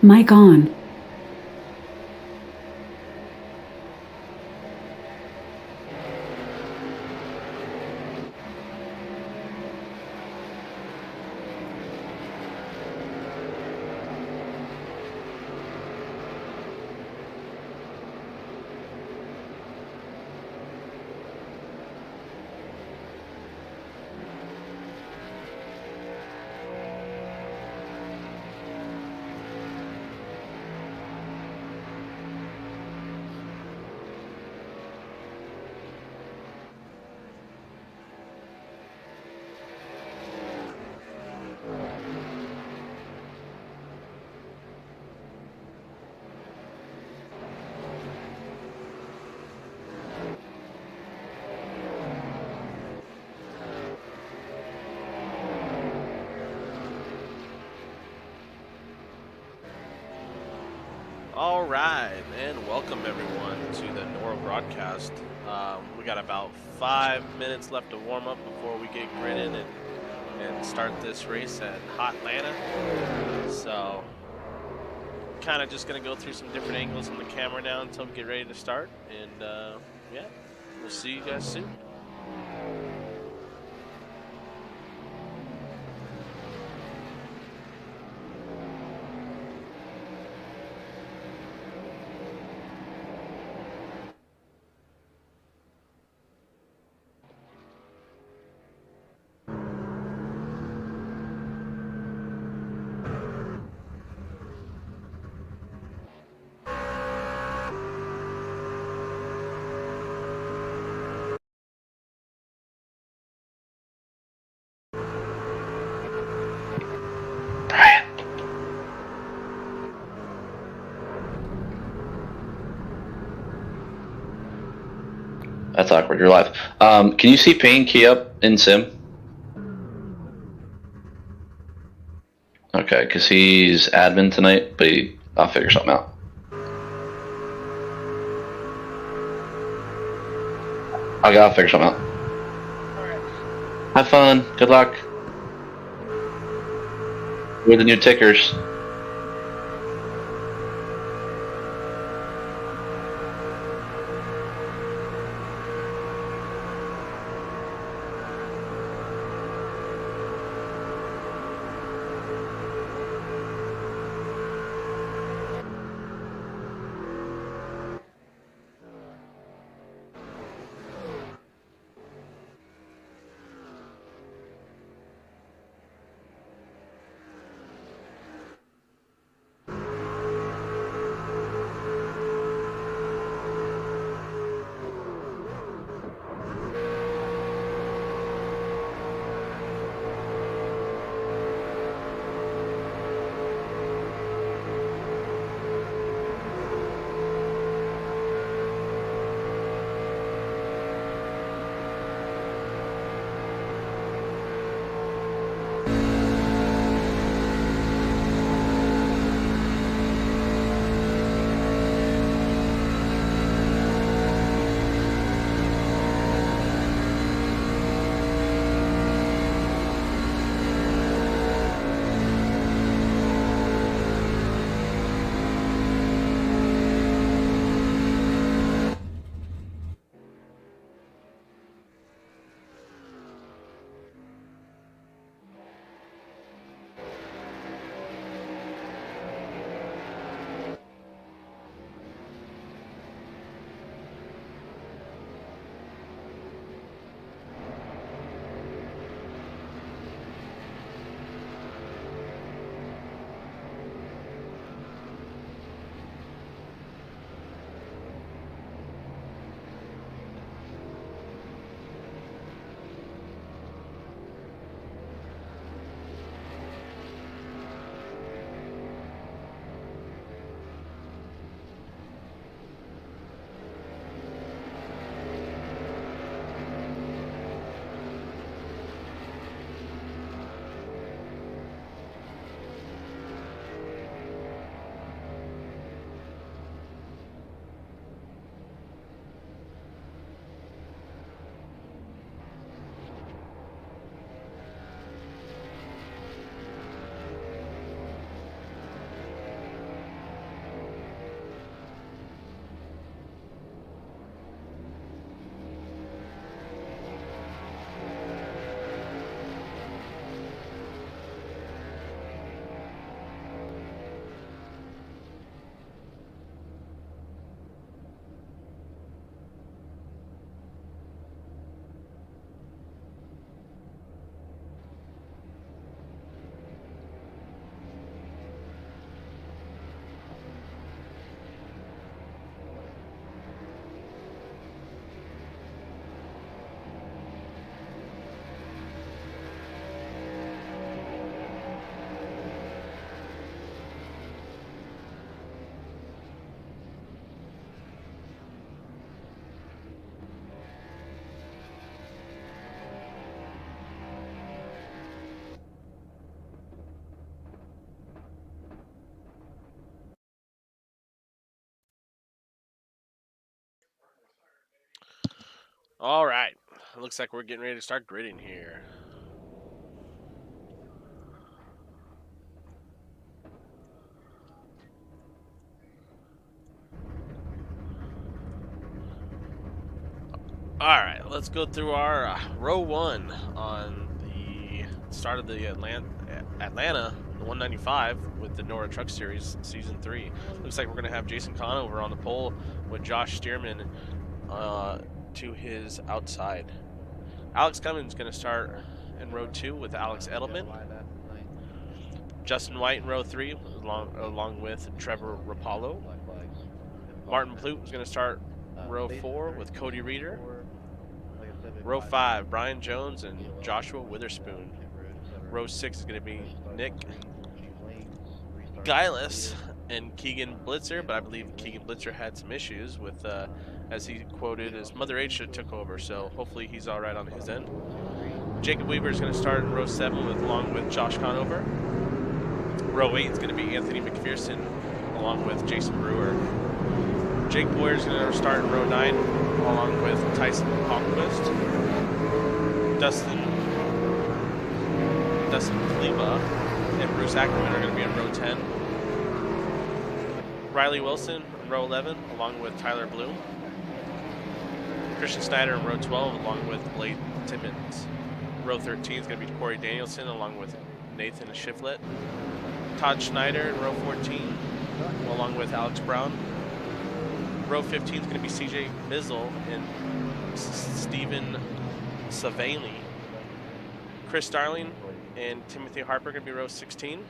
Mic on. All right, and welcome everyone to the Nora broadcast. We got about 5 minutes left to warm up before we get gritted and start this race at Hot Atlanta. So, kind of just going to go through some different angles on the camera now until we get ready to start. And yeah, we'll see you guys soon. That's awkward. You're live. Can you see Payne key up in Sim? Okay, because he's admin tonight, but I'll figure something out. I'll figure something out. Alright. Have fun. Good luck. With the new tickers. All right. It looks like we're getting ready to start gridding here. All right, let's go through our row one on the start of the Atlanta 195 with the Nora Truck Series Season 3. Looks like we're going to have Jason Conover on the pole with Josh Stearman to his outside. Alex Cummins is going to start in row 2 with Alex Edelman. Justin White in row 3 along with Trevor Rapallo. Martin Plute is going to start row 4 with Cody Reeder. Row 5, Brian Jones and Joshua Witherspoon. Row 6 is going to be Nick Geilis and Keegan Blitzer, but I believe Keegan Blitzer had some issues with, as he quoted, his Mother Nature took over, so hopefully he's all right on his end. Jacob Weaver is going to start in row 7 along with Josh Conover. Row 8 is going to be Anthony McPherson along with Jason Brewer. Jake Boyer is going to start in row 9 along with Tyson Palmquist. Dustin Kleba and Bruce Ackerman are going to be in row 10. Riley Wilson in row 11 along with Tyler Bloom. Christian Snyder in row 12 along with Blade Timmons. Row 13 is going to be Corey Danielson along with Nathan Shiflett. Todd Schneider in row 14 along with Alex Brown. Row 15 is going to be CJ Mizzle and Steven Savaley. Chris Starling and Timothy Harper are going to be row 16.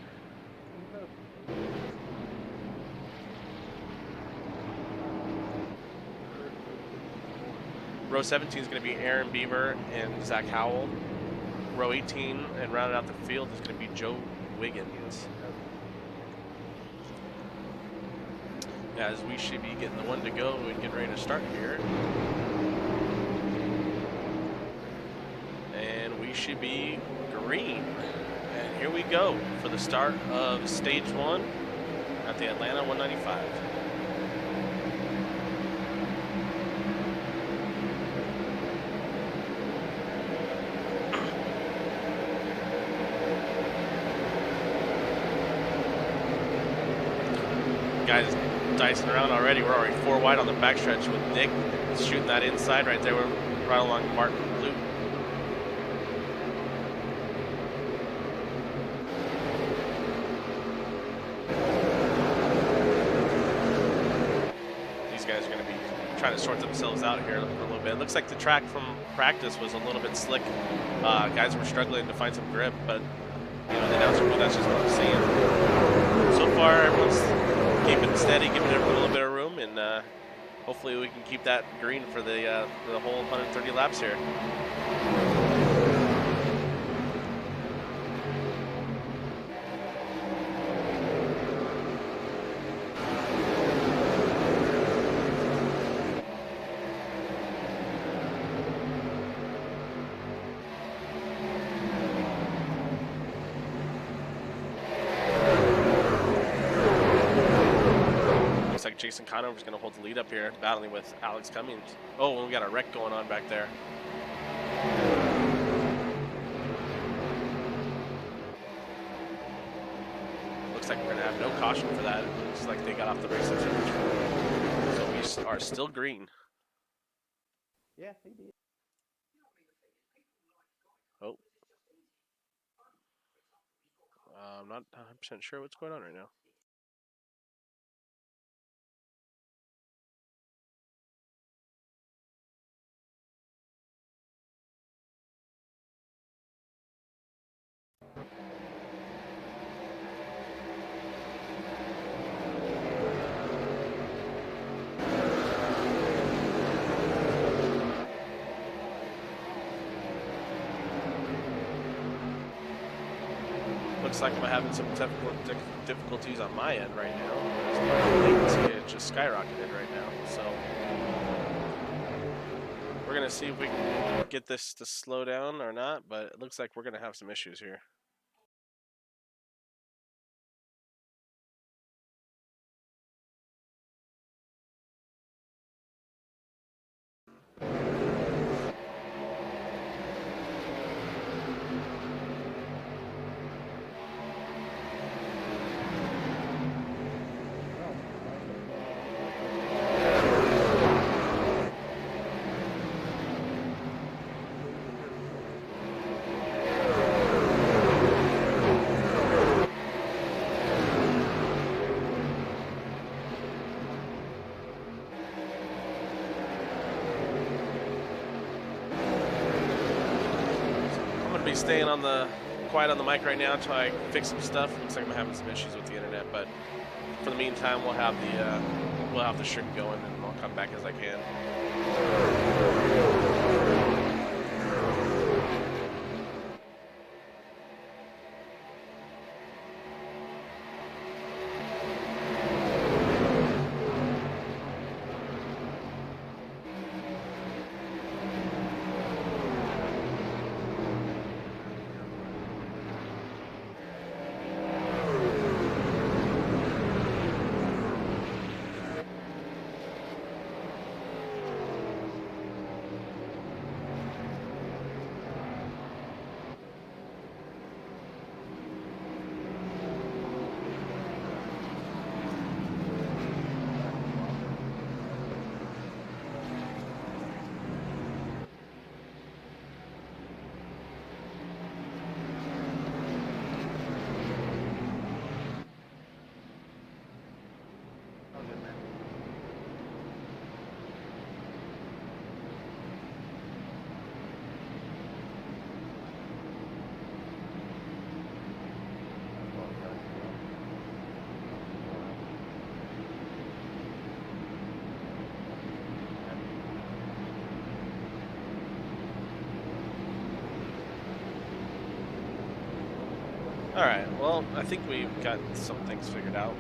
Row 17 is going to be Aaron Beaver and Zach Howell. Row 18 and rounding out the field is going to be Joe Wiggins. As we should be getting the one to go and getting ready to start here. And we should be green. And here we go for the start of stage 1 at the Atlanta 195. Guys dicing around already. We're already 4 wide on the backstretch with Nick shooting that inside right there. We're right along Martin Blue. These guys are going to be trying to sort themselves out here for a little bit. It looks like the track from practice was a little bit slick. Guys were struggling to find some grip, but you know, the announcer, well, that's just what I'm seeing. So far, everyone's keeping it steady, giving it a little bit of room, and hopefully we can keep that green for the whole 130 laps here. Jason Conover's going to hold the lead up here, battling with Alex Cummins. Oh, we got a wreck going on back there. Looks like we're going to have no caution for that. It looks like they got off the racing stage. So we are still green. Yeah, he did. Oh. I'm not 100% sure what's going on right now. Looks like I'm having some difficulties on my end right now. It just skyrocketed right now. So we're going to see if we can get this to slow down or not, but it looks like we're going to have some issues here. be staying on the quiet on the mic right now until I fix some stuff. Looks like I'm having some issues with the internet, but for the meantime, we'll have the stream going, and I'll come back as I can. Alright, well, I think we've got some things figured out,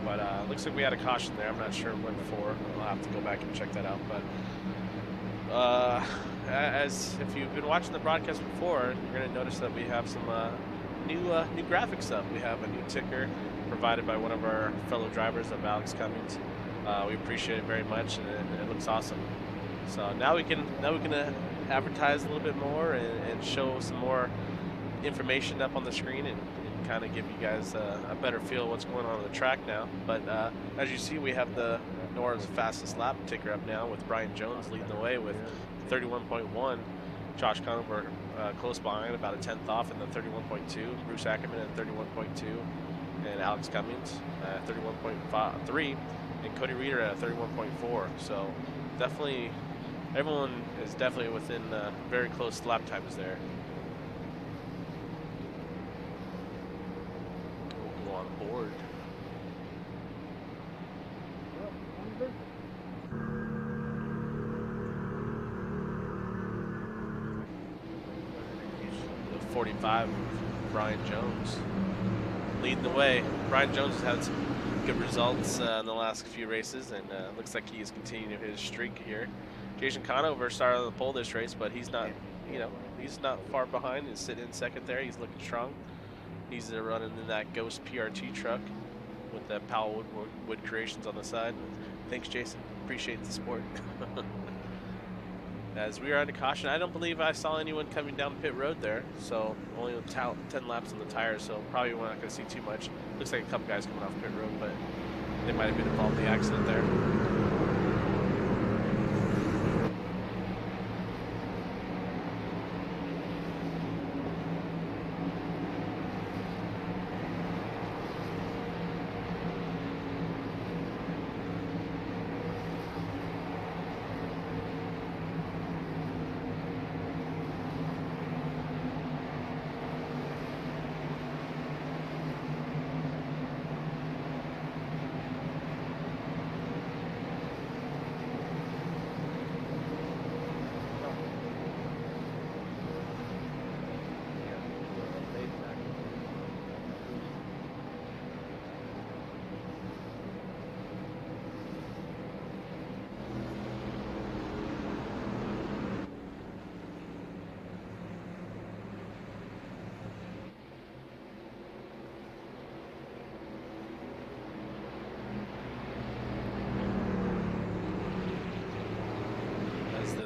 but looks like we had a caution there. I'm not sure what for. I'll have to go back and check that out, but as if you've been watching the broadcast before, you're going to notice that we have some new graphics up. We have a new ticker provided by one of our fellow drivers of Alex Cummings. We appreciate it very much, and it looks awesome. So now we can advertise a little bit more and show some more information up on the screen and kind of give you guys a better feel of what's going on the track now. But as you see, we have the Nora's fastest lap ticker up now with Brian Jones leading the way with 31.1. Josh Conover close behind, about a 10th off in the 31.2. Bruce Ackerman at 31.2, and Alex Cummings at 31.3, and Cody Reeder at 31.4. So definitely, everyone is definitely within very close lap times there. We'll go on board. The 45, Brian Jones leading the way. Brian Jones has had some good results in the last few races, and looks like he is continuing his streak here. Jason Conover started on the pole this race, but he's not, he's not far behind. He's sitting in second there. He's looking strong. He's running in that Ghost PRT truck with the Powell Wood Creations on the side. Thanks, Jason. Appreciate the support. As we are under caution, I don't believe I saw anyone coming down pit road there, so only with 10 laps on the tires, so probably we're not going to see too much. Looks like a couple guys coming off pit road, but they might have been involved in the accident there.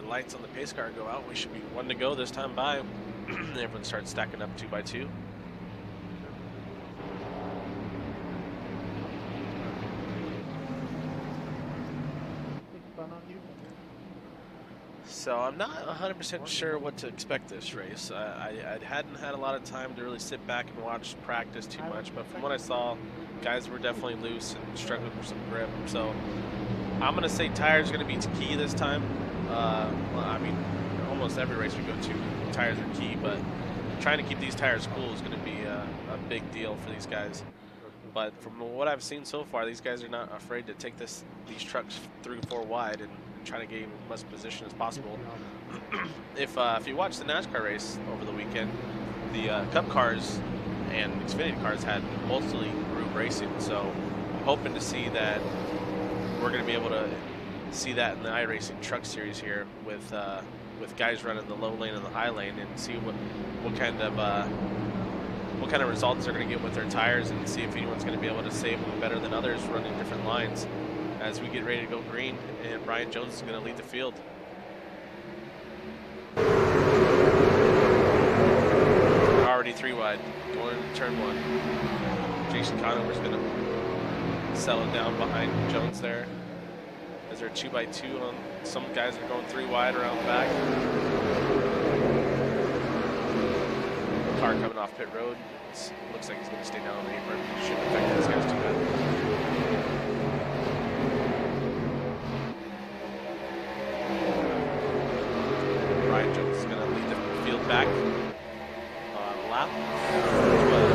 Lights on the pace car go out, we should be one to go this time by. Everyone starts stacking up 2 by 2. So I'm not 100% sure what to expect this race. I hadn't had a lot of time to really sit back and watch practice too much, but from what I saw, guys were definitely loose and struggling for some grip. So I'm going to say tires are going to be key this time. Well, I mean, almost every race we go to, tires are key, but trying to keep these tires cool is going to be a big deal for these guys. But from what I've seen so far, these guys are not afraid to take these trucks 3 to 4 wide and try to gain as much position as possible. If you watch the NASCAR race over the weekend, the Cup cars and Xfinity cars had mostly group racing, so I'm hoping to see that we're going to be able to see that in the iRacing Truck Series here with guys running the low lane and the high lane, and see what kind of results they're going to get with their tires, and see if anyone's going to be able to save them better than others running different lines as we get ready to go green, and Brian Jones is going to lead the field. Already 3 wide, going into turn 1. Jason Conover's going to settle down behind Jones there. Is there a 2x2 on some guys are going 3 wide around the back. Car coming off pit road. Looks like he's going to stay down on the apron. Shouldn't affect these guys too bad. Brian Jones is going to lead the field back on lap 12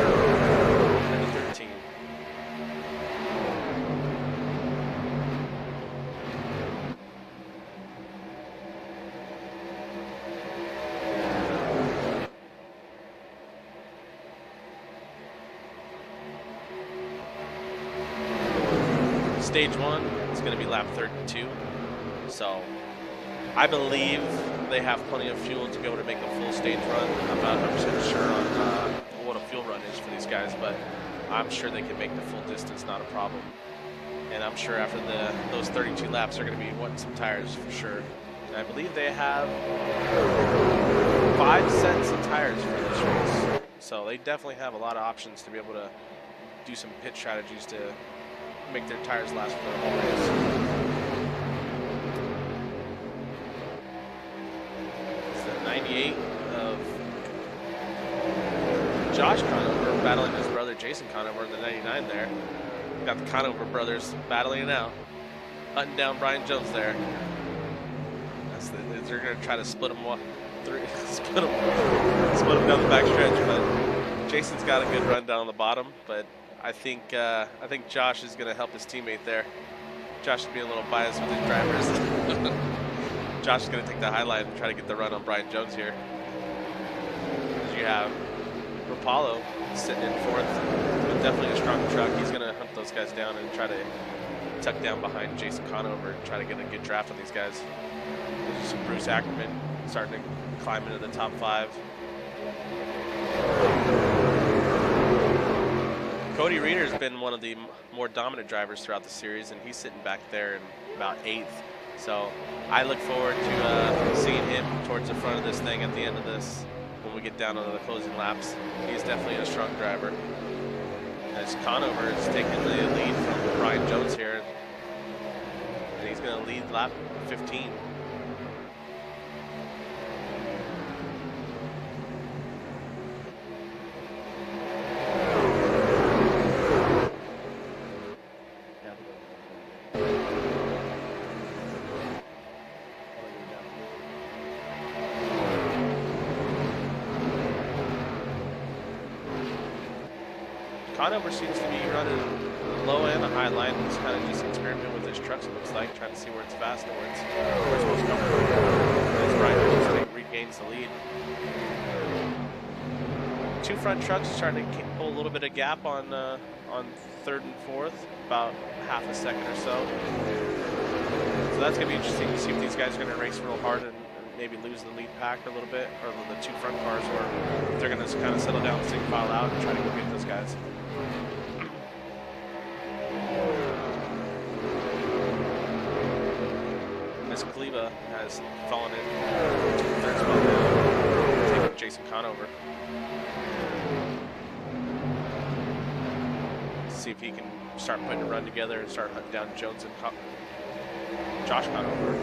and 13. Stage 1 is going to be lap 32, so I believe they have plenty of fuel to go to make a full stage run. I'm not 100% sure on what a fuel run is for these guys, but I'm sure they can make the full distance, not a problem. And I'm sure after those 32 laps, they're going to be wanting some tires for sure. And I believe they have 5 sets of tires for this race, so they definitely have a lot of options to be able to do some pit strategies to make their tires last for the whole race. It's the 98 of Josh Conover battling his brother Jason Conover, the 99 there. Got the Conover brothers battling it out, hunting down Brian Jones there. They're going to try to split them split them down the back stretch, but Jason's got a good run down the bottom, but I think Josh is going to help his teammate there. Josh is being a little biased with his drivers. Josh is going to take the high line and try to get the run on Brian Jones here. As you have Rapallo sitting in 4th, but definitely a strong truck. He's going to hunt those guys down and try to tuck down behind Jason Conover and try to get a good draft on these guys. There's some Bruce Ackerman starting to climb into the top 5. Cody Reeder's been one of the more dominant drivers throughout the series, and he's sitting back there in about 8th. So I look forward to seeing him towards the front of this thing at the end of this when we get down to the closing laps. He's definitely a strong driver. As Conover is taking the lead from Brian Jones here, and he's going to lead lap 15. Conover seems to be running low and a high line. He's kind of just experimenting with his trucks, it looks like, trying to see where it's fast and where it's most comfortable. As Brian Jones regains the lead. 2 front trucks starting to pull a little bit of gap on 3rd and 4th, about half a second or so. So that's going to be interesting to see if these guys are going to race real hard and maybe lose the lead pack a little bit, or the 2 front cars, or if they're going to kind of settle down, single file out, and try to go get those guys. Miss Cleva has fallen in to the 3rd spot now, taking Jason Conover. See if he can start putting a run together and start hunting down Jones and Josh Conover.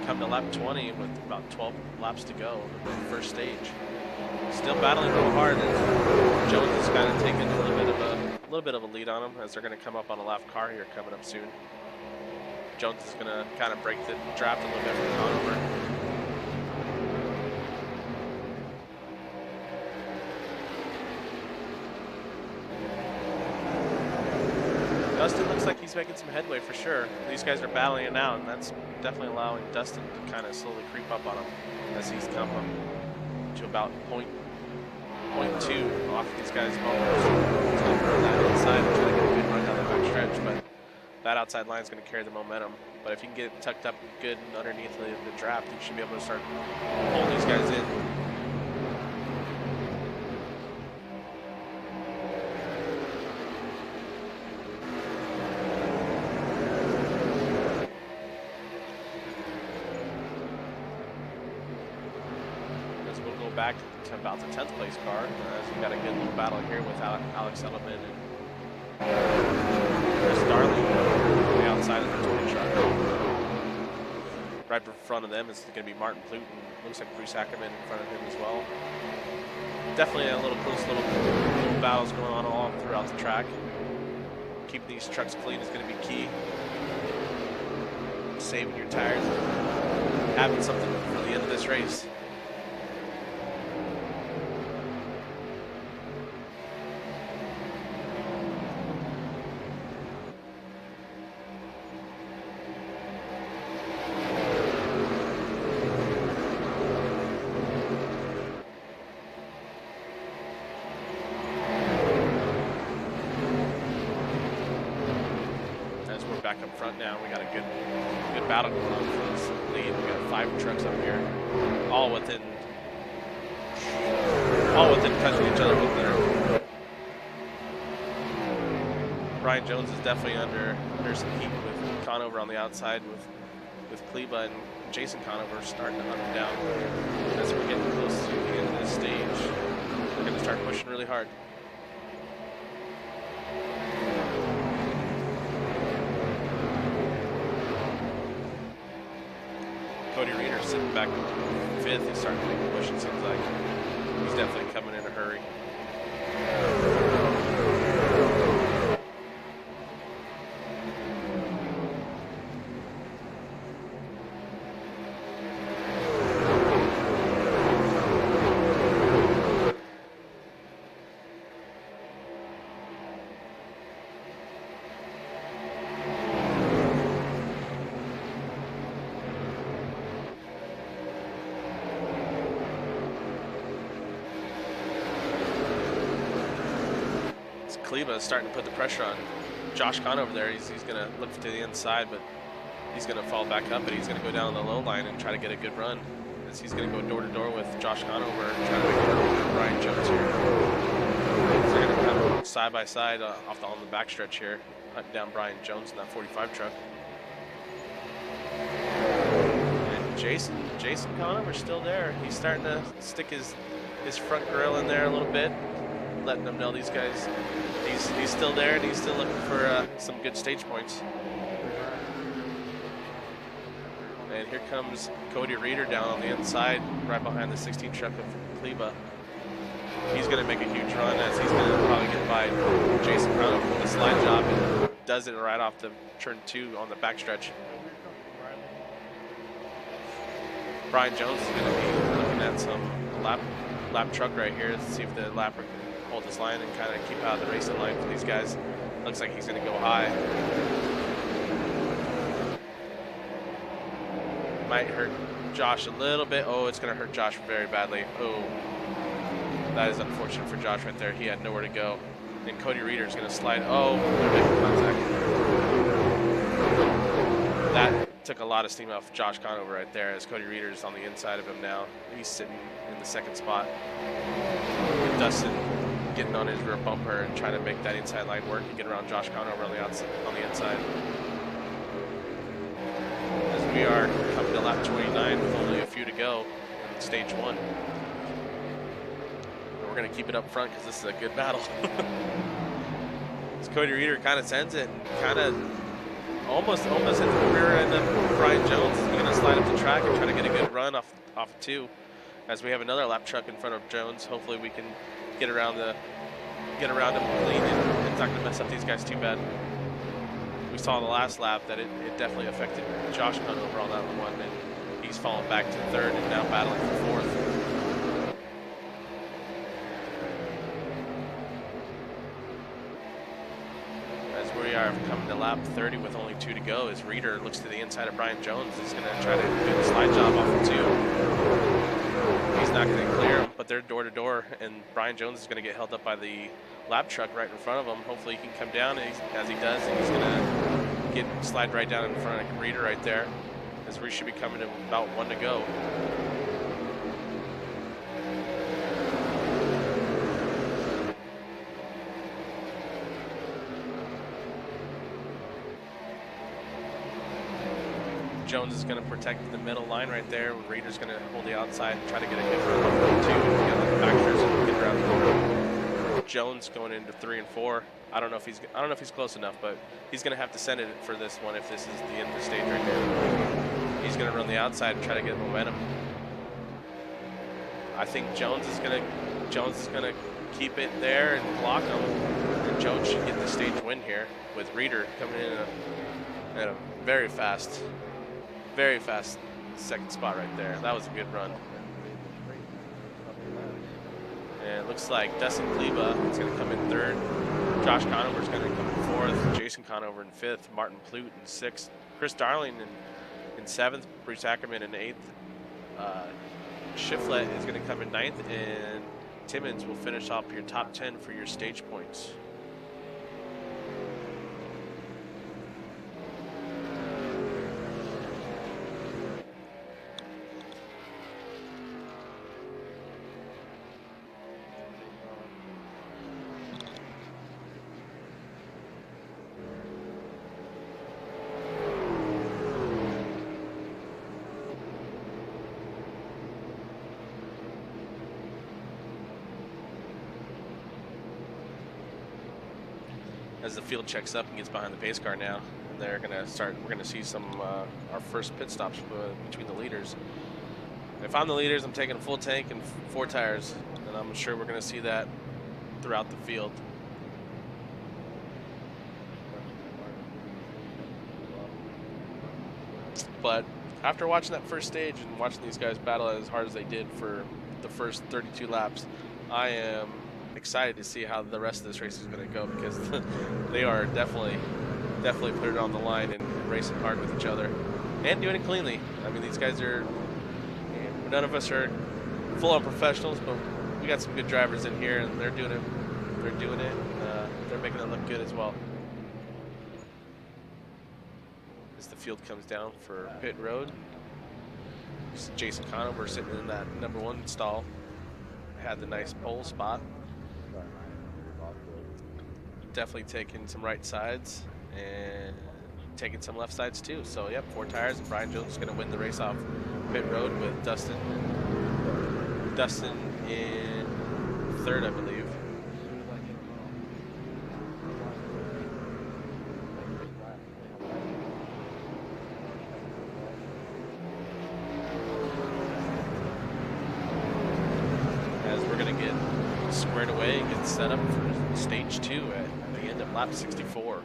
come to lap 20 with about 12 laps to go in the first stage. Still battling real hard, and Jones is kind of taking a little bit of a lead on him as they're going to come up on a lap car here coming up soon. Jones is going to kind of break the draft a little bit from Conover. Dustin looks like he's making some headway for sure. These guys are battling it out, and that's definitely allowing Dustin to kind of slowly creep up on him as he's come up to about point 0.2 off these guys' bumpers. He's going to throw that inside and try to get a good run down the back stretch, but that outside line is going to carry the momentum. But if you can get it tucked up good and underneath the draft, you should be able to start pulling these guys in. Back to about the 10th place car as we got a good little battle here with Alex Edelman and Chris Darling on the outside of the 20 truck. Right in front of them is going to be Martin Plute, and looks like Bruce Ackerman in front of him as well. Definitely a little close little battles going on all throughout the track. Keeping these trucks clean is going to be key. Saving your tires and having something for the end of this race. Back up front now. We got a good battle going on for this lead. We got 5 trucks up here, all within touching each other with their. Brian Jones is definitely under some heat with Conover on the outside with Kleba, and Jason Conover starting to hunt him down. As we're getting close to the end of this stage, we're going to start pushing really hard. Cody Reeder sitting back in 5th. He's starting to make a push, it seems like. He's definitely coming in a hurry. Kleba is starting to put the pressure on Josh Conover there. He's going to look to the inside, but he's going to fall back up, and he's going to go down the low line and try to get a good run. As he's going to go door to door with Josh Conover and try to make a run with Brian Jones here. So they're going to come side by side on the backstretch here, hunting down Brian Jones in that 45 truck. And Jason Conover's still there. He's starting to stick his front grill in there a little bit, letting them know these guys, he's still there, and he's still looking for some good stage points. And here comes Cody Reeder down on the inside, right behind the 16 truck of Kleba. He's going to make a huge run, as he's going to probably get by Jason Conover with a slide job, and does it right off the turn 2 on the backstretch. Brian Jones is going to be looking at some lap truck right here to see if the lapper can hold his line and kind of keep out of the racing line for these guys. Looks like he's going to go high. Might hurt Josh a little bit. Oh, it's going to hurt Josh very badly. Oh, that is unfortunate for Josh right there. He had nowhere to go. And Cody Reeder is going to slide. Oh, they're making contact. That took a lot of steam off Josh Conover right there, as Cody Reeder is on the inside of him now. He's sitting in the second spot. And Dustin getting on his rear bumper and trying to make that inside line work and get around Josh Conover on the inside. As we are coming to lap 29 with only a few to go in stage 1. We're going to keep it up front because this is a good battle. As Cody Reeder kind of sends it and kind of almost hit the rear end of Brian Jones. He's going to slide up the track and try to get a good run off 2. As we have another lap truck in front of Jones, hopefully we can get around him clean and it's not going to mess up these guys too bad. We saw in the last lap that it definitely affected Josh Conover on that one, and he's fallen back to 3rd and now battling for 4th. As we are coming to lap 30 with only 2 to go, as Reeder looks to the inside of Brian Jones, is going to try to do the slide job off of 2. He's not going to clear him, but they're door to door, and Brian Jones is going to get held up by the lap truck right in front of him. Hopefully he can come down, and as he does, and he's going to slide right down in front of Reeder right there, as we should be coming to about 1 to go. Jones is going to protect the middle line right there. Reeder's going to hold the outside and try to get a good run on 2 and get on the back stretch and get around the corner. Jones going into 3 and 4. I don't know if he's close enough, but he's going to have to send it for this one if this is the end of the stage right now. He's going to run the outside and try to get momentum. I think Jones is going to keep it there and block him, and Jones should get the stage win here with Reeder coming in at a very fast second spot right there. That was a good run. And it looks like Dustin Kleba is going to come in 3rd. Josh Conover is going to come in 4th. Jason Conover in 5th. Martin Plute in 6th. Chris Darling in 7th. Bruce Ackerman in 8th. Shiflett is going to come in 9th. And Timmons will finish off your top 10 for your stage points. As the field checks up and gets behind the pace car now, and we're going to see some our first pit stops between the leaders. If I'm the leaders, I'm taking a full tank and 4 tires, and I'm sure we're going to see that throughout the field. But after watching that first stage and watching these guys battle as hard as they did for the first 32 laps, I am excited to see how the rest of this race is going to go, because they are definitely put it on the line and racing hard with each other and doing it cleanly. I mean, these guys are, none of us are full-on professionals, but we got some good drivers in here, and they're doing it. They're making it look good as well. As the field comes down for pit road, Jason Conover sitting in that number 1 stall, had the nice pole spot. Definitely taking some right sides and taking some left sides too. So yep, 4 tires, and Brian Jones is going to win the race off pit road with Dustin in 3rd, I believe. As we're going to get squared away and get set up for stage 2 at the end of lap 64.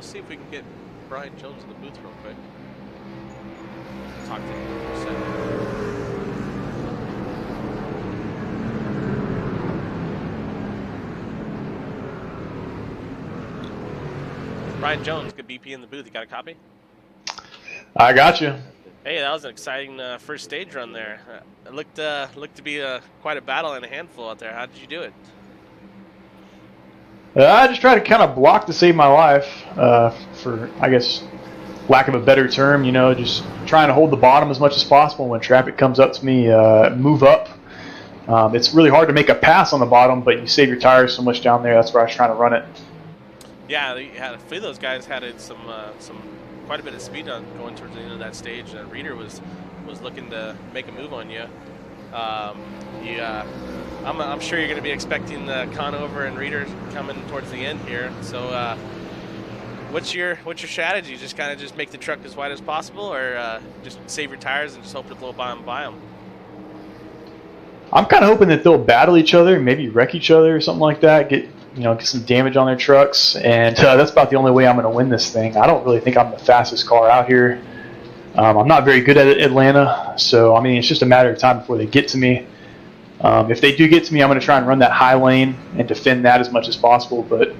See if we can get Brian Jones in the booth real quick. Talk to him for a second. Brian Jones, good BP in the booth. You got a copy? I got you. Hey, that was an exciting first stage run there. It looked to be quite a battle and a handful out there. How did you do it? I just try to kind of block to save my life, for, I guess, lack of a better term, just trying to hold the bottom as much as possible. When traffic comes up to me, move up. It's really hard to make a pass on the bottom, but you save your tires so much down there. That's where I was trying to run it. Yeah, a few of those guys had some quite a bit of speed on going towards the end of that stage. And Reader was looking to make a move on you. I'm sure you're going to be expecting the Conover and Reader coming towards the end here. So, what's your strategy? Just kind of just make the truck as wide as possible, or just save your tires and just hope to blow by them? I'm kind of hoping that they'll battle each other, maybe wreck each other or something like that. Get some damage on their trucks, and that's about the only way I'm going to win this thing. I don't really think I'm the fastest car out here. I'm not very good at Atlanta, so it's just a matter of time before they get to me. If they do get to me, I'm going to try and run that high lane and defend that as much as possible. But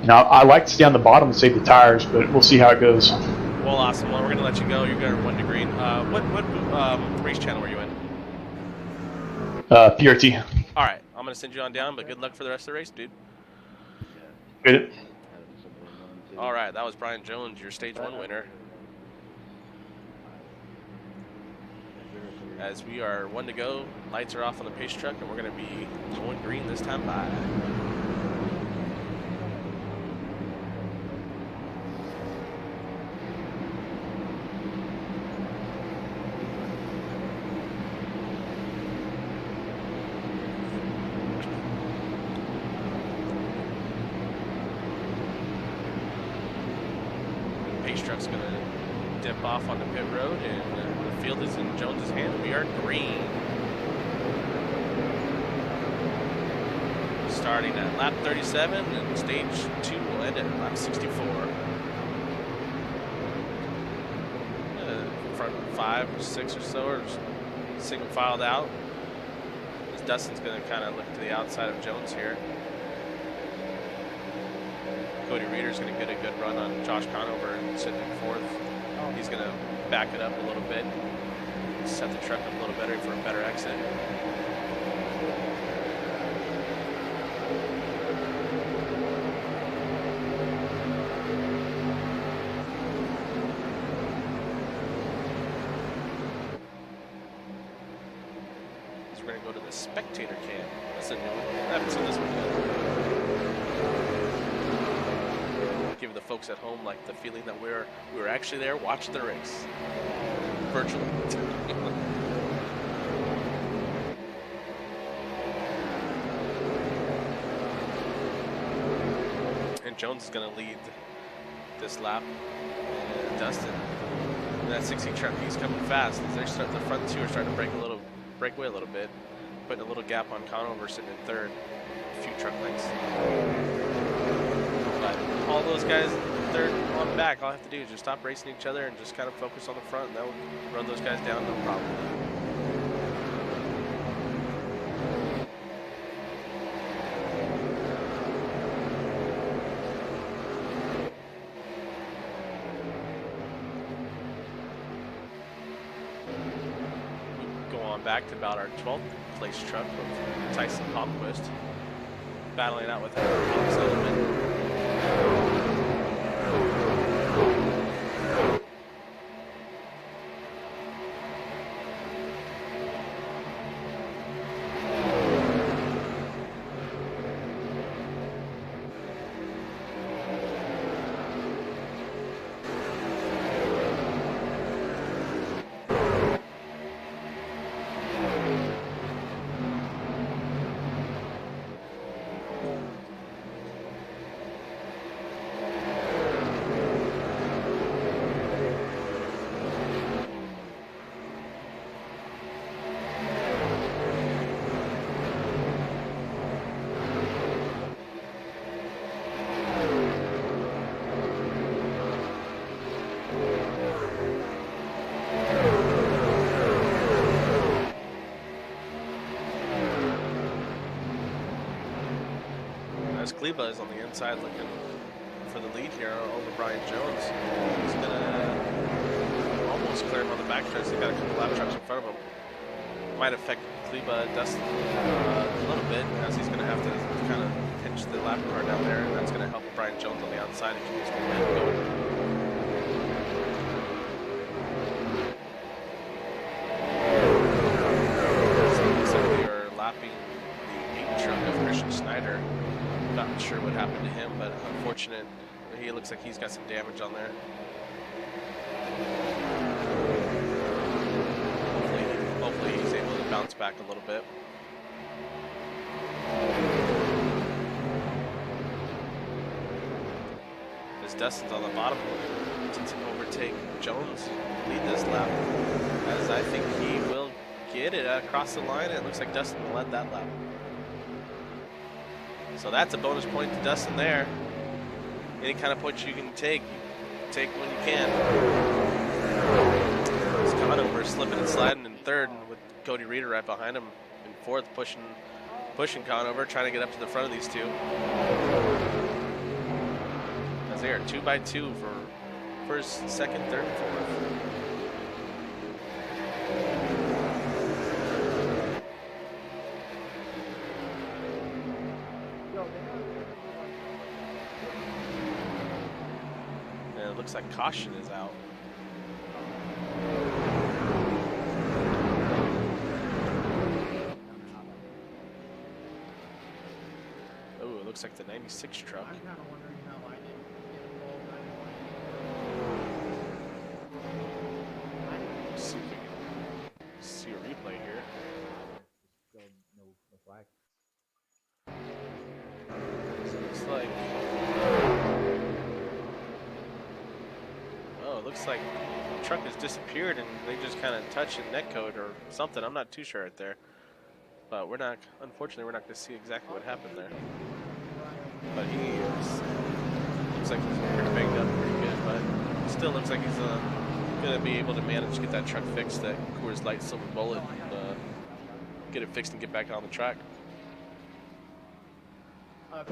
I like to stay on the bottom and save the tires, but we'll see how it goes. Well, awesome. Well, we're going to let you go. You're going to run to green. What race channel were you in? PRT. All right, I'm going to send you on down, but good luck for the rest of the race, dude. Good. All right, that was Brian Jones, your stage 1 winner. As we are 1 to go, lights are off on the pace truck, and we're going to be going green this time by. Pace truck's going to dip off on the pit road, and the field is in Jones's hand. We are green. Starting at lap 37, and stage 2 will end at lap 64. Front 5 or 6 or so are single filed out. As Dustin's going to kind of look to the outside of Jones here. Cody Reader's going to get a good run on Josh Conover and sitting in 4th. He's going to back it up a little bit, set the truck up a little better for a better exit. So we're going to go to the spectator cam. That's a new one. I haven't seen this one yet. Give the folks at home the feeling that we were actually there watching the race virtually. And Jones is going to lead this lap. And Dustin, in that 60 truck, he's coming fast. The front 2 are starting to break away a little bit, putting a little gap on Conover sitting in 3rd, a few truck lengths. All those guys third on back, all I have to do is just stop racing each other and just kind of focus on the front, and that will run those guys down, no problem. We go on back to about our 12th place truck with Tyson Palmquist battling out with Alex Edelman. Gleba is on the inside looking for the lead here over Brian Jones. He's gonna almost clear him on the back stretch. They got a couple lap trucks in front of him. Might affect Kleba Dustin a little bit, as he's gonna have to kind of pinch the lap car down there, and that's gonna help Brian Jones on the outside and keep his momentum going. Lapping the 8 truck of Christian Snyder. Not sure what happened to him, but unfortunate. He looks like he's got some damage on there. Hopefully he's able to bounce back a little bit. As Dustin's on the bottom to overtake Jones, lead this lap, as I think he will get it across the line. It looks like Dustin led that lap. So that's a bonus point to Dustin there. Any kind of points you can take when you can. He's coming over, slipping and sliding in third, with Cody Reeder right behind him in fourth, pushing Conover, trying to get up to the front of these two. As they are 2 by 2 for first, second, third, and fourth. Looks like caution is out. Oh, it looks like the 96 truck. I'm kind of wondering how I didn't get involved. Let's see if we can see a replay here. Still no flag. So it looks like. Oh, it looks like the truck has disappeared and they just kind of touched a net code or something. I'm not too sure right there. But unfortunately, we're not going to see exactly what happened there. But he looks like he's pretty banged up pretty good, but still looks like he's going to be able to manage to get that truck fixed, that Coors Light Silver Bullet, and get it fixed and get back on the track. I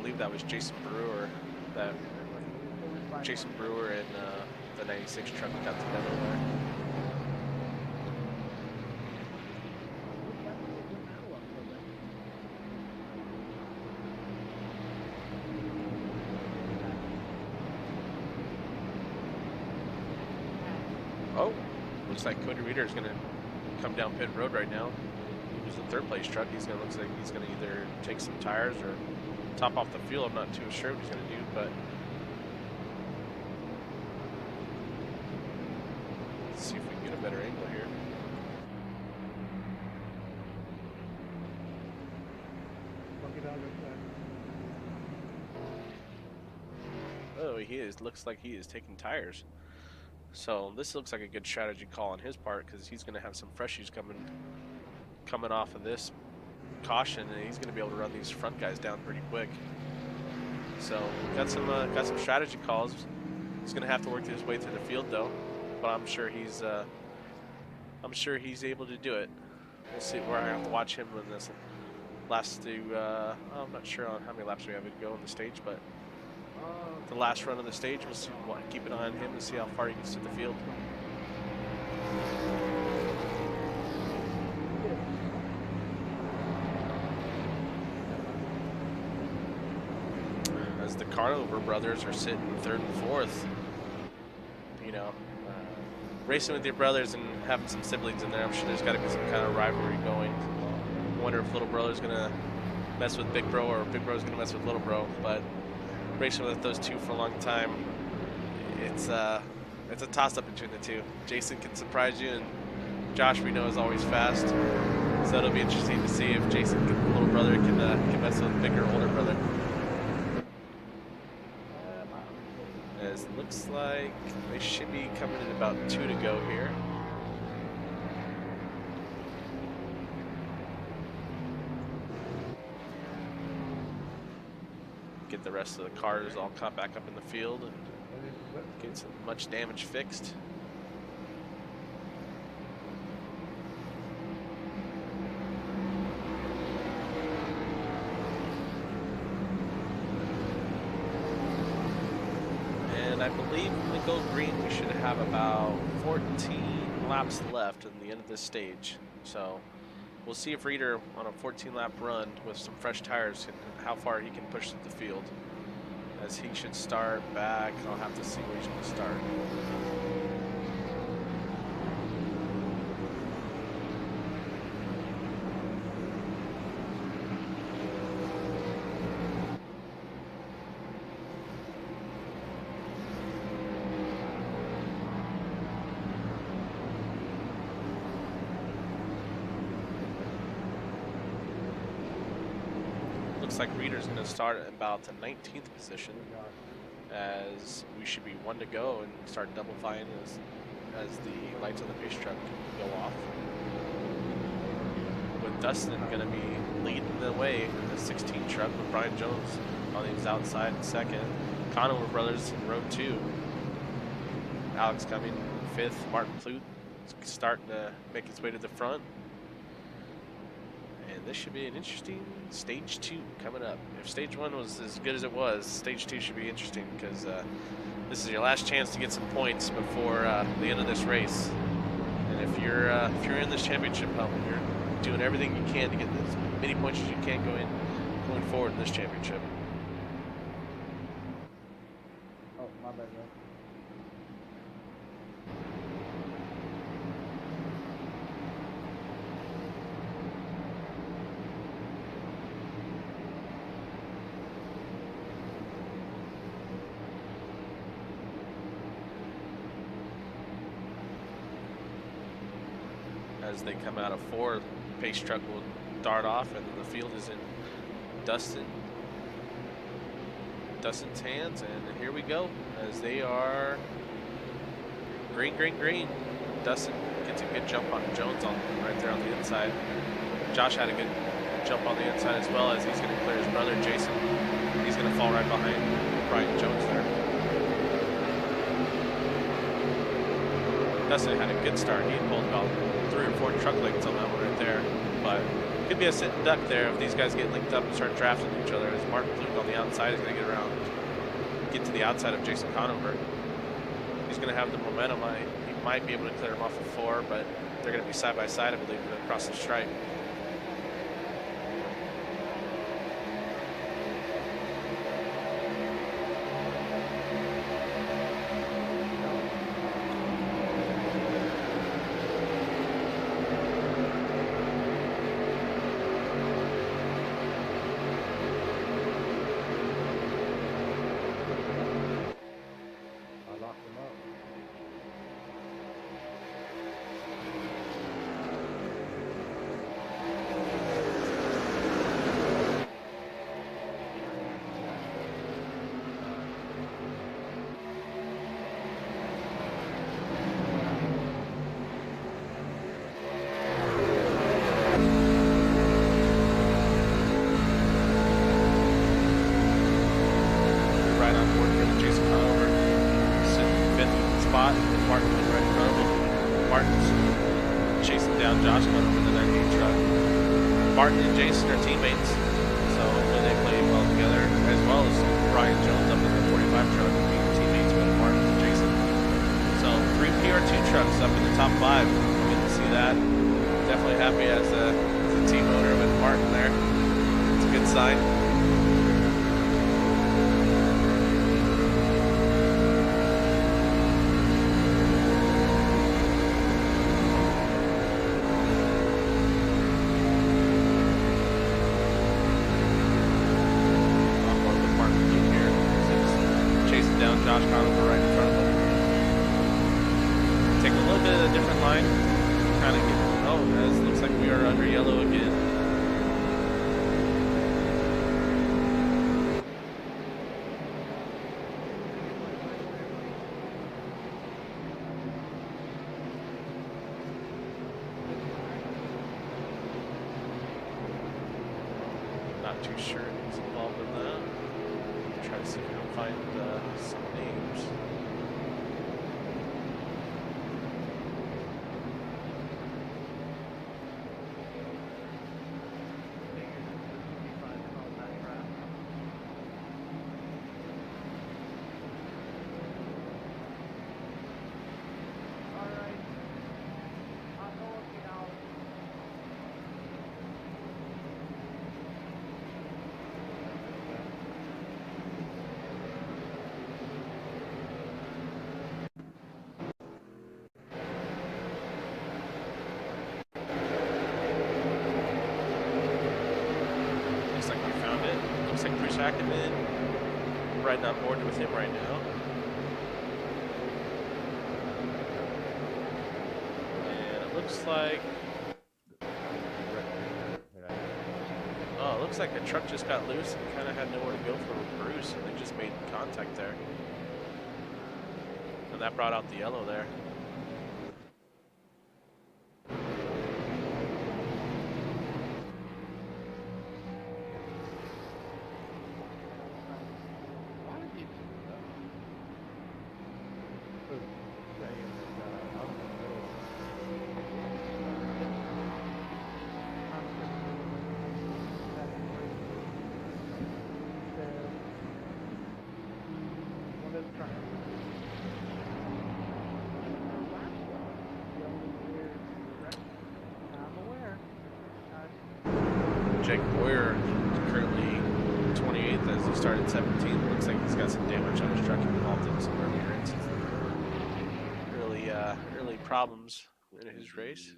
believe that was Jason Brewer, and the 96 truck got together there. Oh, looks like Cody Reeder is going to come down pit road right now. He was the third place truck. Looks like he's going to either take some tires or top off the fuel. I'm not too sure what he's going to do, but let's see if we can get a better angle here. Oh, looks like he is taking tires. So this looks like a good strategy call on his part, because he's going to have some freshies coming off of this caution, and he's going to be able to run these front guys down pretty quick. So got some strategy calls. He's going to have to work his way through the field though, but I'm sure he's able to do it. We'll see where I have to watch him in this last two. I'm not sure on how many laps we have to go on the stage, but the last run of the stage, we'll see. Keep an eye on him and see how far he gets to the field. As the Conover brothers are sitting third and fourth, racing with your brothers and having some siblings in there, I'm sure there's got to be some kind of rivalry going. I wonder if little brother's gonna mess with big bro, or big bro's gonna mess with little bro. But racing with those two for a long time, it's a toss-up between the two. Jason can surprise you, and Josh, we know, is always fast. So it'll be interesting to see if little brother can mess with bigger, older brother. As it looks like they should be coming in about 2 to go here. Get the rest of the cars all caught back up in the field and get some much damage fixed. And I believe when we go green, we should have about 14 laps left in the end of this stage. So we'll see if Reeder on a 14-lap run with some fresh tires, how far he can push the field. As he should start back. I'll have to see where he's going to start. Looks like Reeder's going to start at about the 19th position, as we should be 1 to go and start double flying as the lights on the pace truck go off. With Dustin going to be leading the way in the 16 truck with Brian Jones on his outside in second. Conover brothers in row 2. Alex coming 5th. Martin Pluth starting to make his way to the front. And this should be an interesting stage 2 coming up. If stage 1 was as good as it was, stage 2 should be interesting, because this is your last chance to get some points before the end of this race. And if you're in this championship hunt, you're doing everything you can to get as many points as you can going forward in this championship. Oh, my bad, bro. As they come out of 4, the pace truck will dart off, and the field is in Dustin's hands. And here we go, as they are green, green, green. Dustin gets a good jump on Jones right there on the inside. Josh had a good jump on the inside as well, as he's going to clear his brother Jason. He's going to fall right behind Brian Jones there. Dustin had a good start. He pulled about 3 or 4 truck lengths on that one right there, but could be a sit and duck there if these guys get linked up and start drafting each other, as Martin Pluth on the outside is going to get to the outside of Jason Conover. He's going to have the momentum. He might be able to clear him off of 4, but they're going to be side by side, I believe, across the stripe. Josh Conover for the 98 truck. Martin and Jason are teammates, so hopefully they play well together, as well as Brian Jones up in the 45 truck being teammates with Martin and Jason. So 3 PR2 trucks up in the top 5. Good to see that. Definitely happy as a team owner with Martin there. It's a good sign. Josh Conover right in front of him. Take a little bit of a different line. Kind of get, as it looks like we are under yellow again. Not too sure who's involved in that. Try to see if we can find some names. tracking in, riding on board with him right now. And it looks like, oh, it looks like a truck just got loose and kind of had nowhere to go for Bruce, and they just made contact there. And that brought out the yellow there. Jake Boyer currently 28th as he started 17th. Looks like he's got some damage on his truck involved in some earlier incidents. Early problems in his race.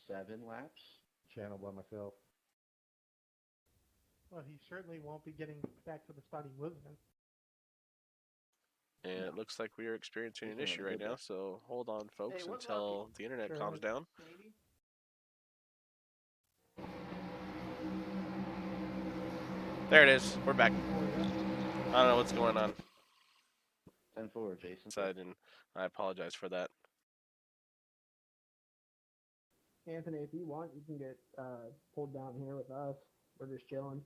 7 laps. Channel by myself. Well, he certainly won't be getting back to the spot he was in. And it looks like we are experiencing an issue right now, so hold on, folks, until the internet calms down. There it is. We're back. I don't know what's going on. 10-4, Jason. Side, and I apologize for that. Anthony, if you want, you can get pulled down here with us. We're just chilling.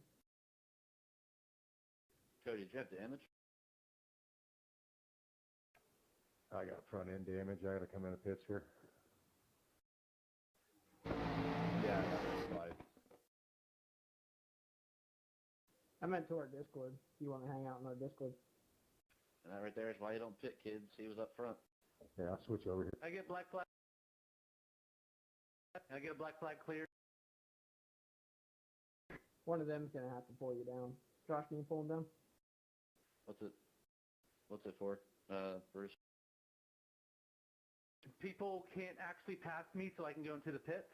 Cody, did you have damage? I got front end damage. I gotta come in the pits here. Yeah, I got that slide. I meant to our Discord. If you want to hang out in our Discord. And that right there is why you don't pit, kids. He was up front. Yeah, I'll switch over here. I get black flag. I get a black flag clear. One of them's gonna have to pull you down. Josh, can you pull him down? What's it for? Bruce. People can't actually pass me, so I can go into the pits.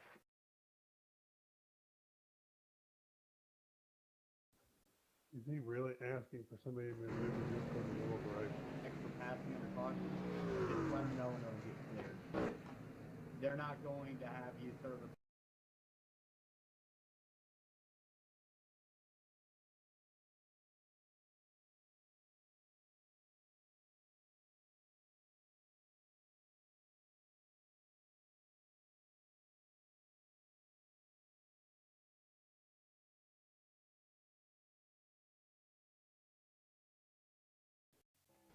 Is he really asking for somebody to move just for the middle right? Extra passing under caution. Just let them know when they'll get cleared. They're not going to have you serve a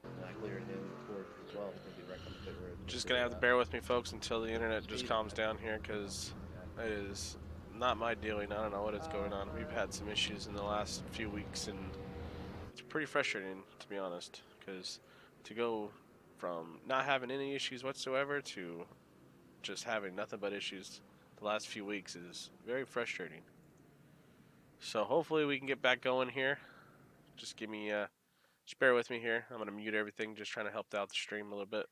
And I cleared him before as well because he wrecked on the pit road. Just gonna have to bear with me, folks, until the internet just calms down here, because it is not my dealing. I don't know what is going on. We've had some issues in the last few weeks, and it's pretty frustrating, to be honest, because to go from not having any issues whatsoever to just having nothing but issues the last few weeks is very frustrating. So hopefully we can get back going here. Just give me just bear with me here. I'm gonna mute everything, just trying to help out the stream a little bit.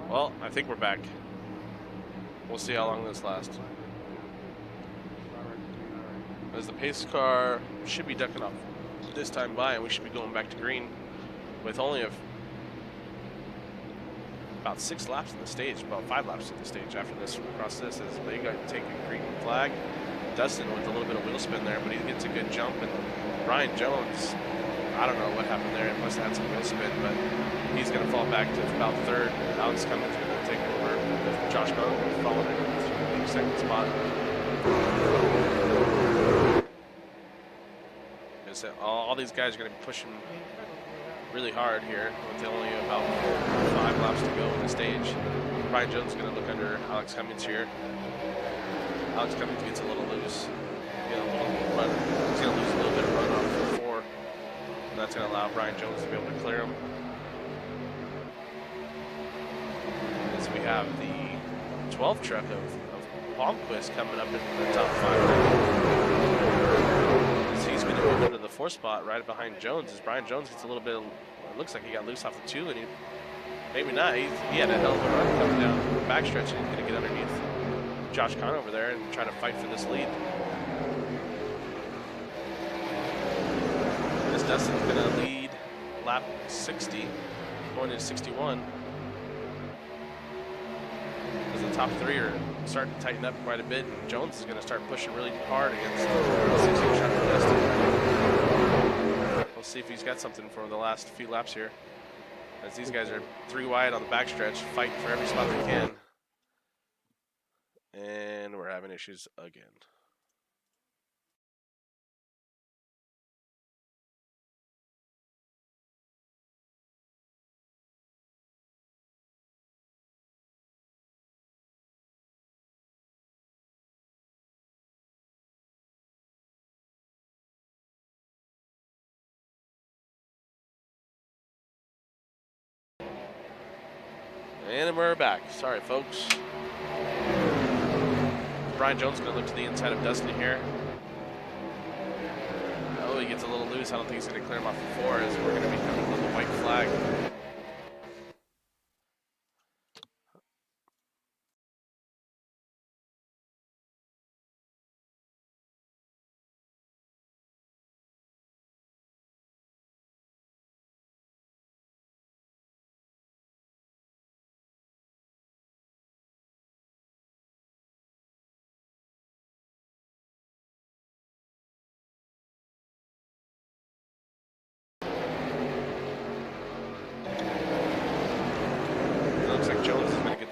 Well, I think we're back. We'll see how long this lasts. As the pace car should be ducking off this time by, and we should be going back to green with only about 6 laps in the stage, about 5 laps in the stage after this across this, as they got to take a green flag. Dustin with a little bit of wheel spin there, but he gets a good jump, and Ryan Jones, I don't know what happened there. He must have had some wheel spin, but he's going to fall back to about 3rd. Alex Cummins going to take over with Josh Bone following in the 2nd spot. All these guys are going to be pushing really hard here with only about 5 laps to go in the stage. Brian Jones is going to look under Alex Cummings here. Alex Cummings gets a little loose. He's going to lose a little bit of run off for 4. And that's going to allow Brian Jones to be able to clear him. As we have the 12 truck of Palmquist coming up in the top 5. As he's going to move into the 4th spot right behind Jones. As Brian Jones gets a little bit, it looks like he got loose off the 2, and maybe not. He had a hell of a run coming down the backstretch, and he's going to get underneath Josh Conover there and try to fight for this lead. This Dustin's going to lead lap 60, going into 61. As the top 3 are starting to tighten up quite a bit, and Jones is going to start pushing really hard against 16 truck for Dustin. We'll see if he's got something for the last few laps here. As these guys are 3 wide on the backstretch, fighting for every spot they can. And we're having issues again. And we're back. Sorry, folks. Brian Jones is going to look to the inside of Dustin here. Oh, he gets a little loose. I don't think he's going to clear him off the 4 as we're going to be coming with a white flag.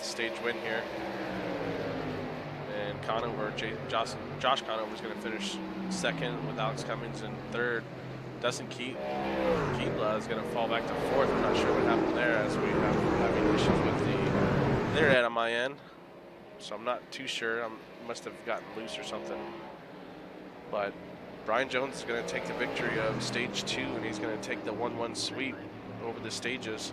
Stage win here, and Conover, Josh Conover is going to finish 2nd with Alex Cummings in 3rd. Dustin Keebla is going to fall back to 4th. I'm not sure what happened there, as we have having issues with the internet on my end, so I'm not too sure. I must have gotten loose or something. But Brian Jones is going to take the victory of stage 2, and he's going to take the 1-1 sweep over the stages.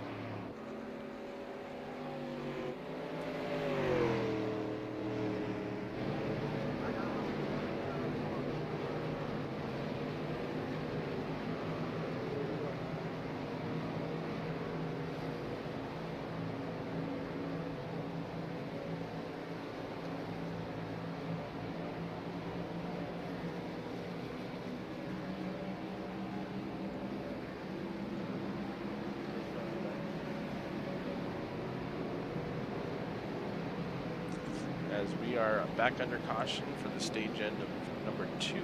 As we are back under caution for the stage end of number 2.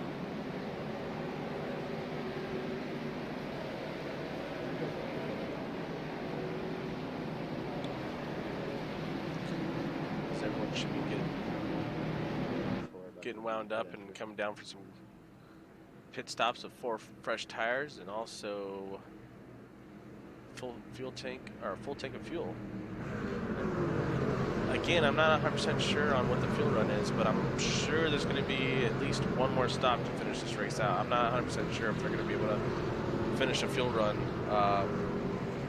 So everyone should be getting wound up and coming down for some pit stops with 4 fresh tires and also full tank of fuel. Again, I'm not 100% sure on what the fuel run is, but I'm sure there's going to be at least one more stop to finish this race out. I'm not 100% sure if they're going to be able to finish a fuel run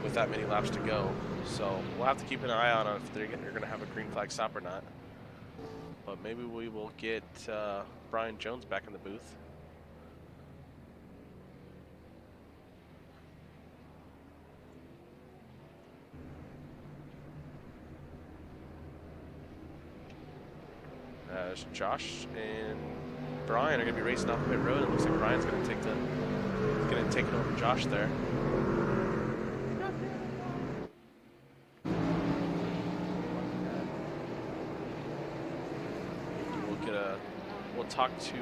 with that many laps to go. So we'll have to keep an eye on if they're going to have a green flag stop or not. But maybe we will get Brian Jones back in the booth. As Josh and Brian are going to be racing off pit road. It looks like Brian's going to take it over Josh there. We'll talk to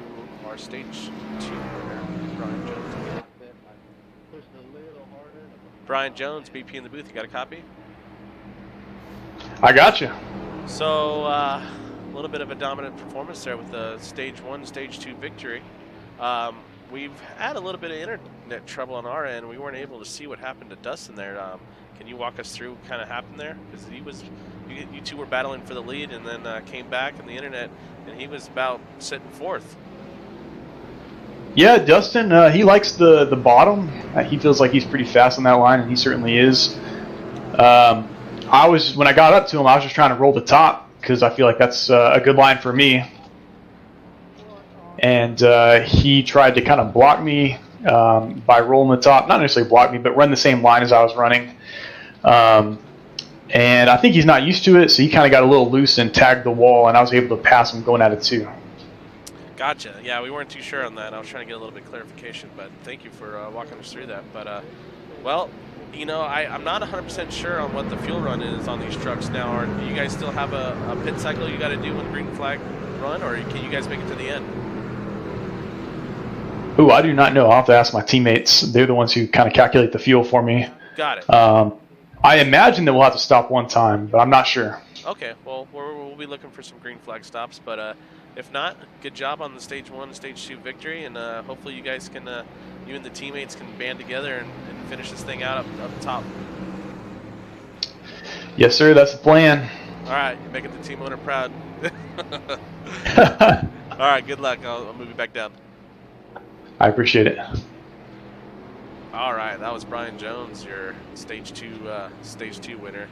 our stage 2 winner, Brian Jones. Brian Jones, BP in the booth. You got a copy? I got you. So. A little bit of a dominant performance there with the stage 1, stage 2 victory. we've had a little bit of internet trouble on our end. We weren't able to see what happened to Dustin there. Can you walk us through what kind of happened there? Because you two were battling for the lead, and then came back in the internet, and he was about sitting fourth. Yeah, Dustin, he likes the bottom. He feels like he's pretty fast on that line, and he certainly is. When I got up to him, I was just trying to roll the top because I feel like that's a good line for me. And he tried to kind of block me by rolling the top. Not necessarily block me, but run the same line as I was running. And I think he's not used to it, so he kind of got a little loose and tagged the wall, and I was able to pass him going out of 2. Gotcha. Yeah, we weren't too sure on that. I was trying to get a little bit of clarification, but thank you for walking us through that. But, well, you know, I'm not 100% sure on what the fuel run is on these trucks now. Do you guys still have a pit cycle you got to do when green flag run, or can you guys make it to the end? Ooh, I do not know. I'll have to ask my teammates. They're the ones who kind of calculate the fuel for me. Got it. I imagine that we'll have to stop one time, but I'm not sure. Okay, well, we'll be looking for some green flag stops, but if not, good job on the Stage 1 and Stage 2 victory, and hopefully you guys can, you and the teammates can band together and finish this thing out up top. Yes, sir, that's the plan. All right, you're making the team owner proud. All right, good luck. I'll move you back down. I appreciate it. All right, that was Brian Jones, your Stage 2 winner.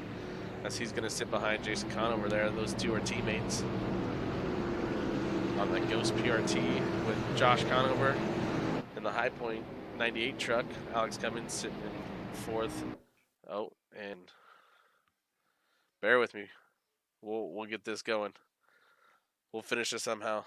As he's going to sit behind Jason Conover there. Those two are teammates on the Ghost PRT with Josh Conover in the High Point 98 truck. Alex Cummins sitting in 4th. Oh, and bear with me. We'll get this going. We'll finish this somehow.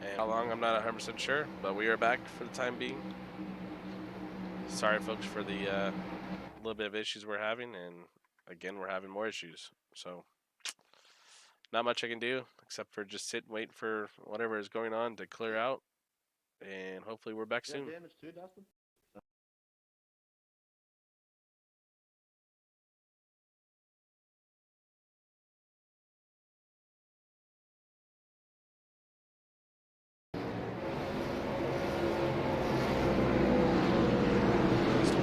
And how long, I'm not 100% sure, but we are back for the time being. Sorry, folks, for the little bit of issues we're having, and again, we're having more issues. So, not much I can do except for just sit and wait for whatever is going on to clear out, and hopefully we're back soon. Damage too, Dustin?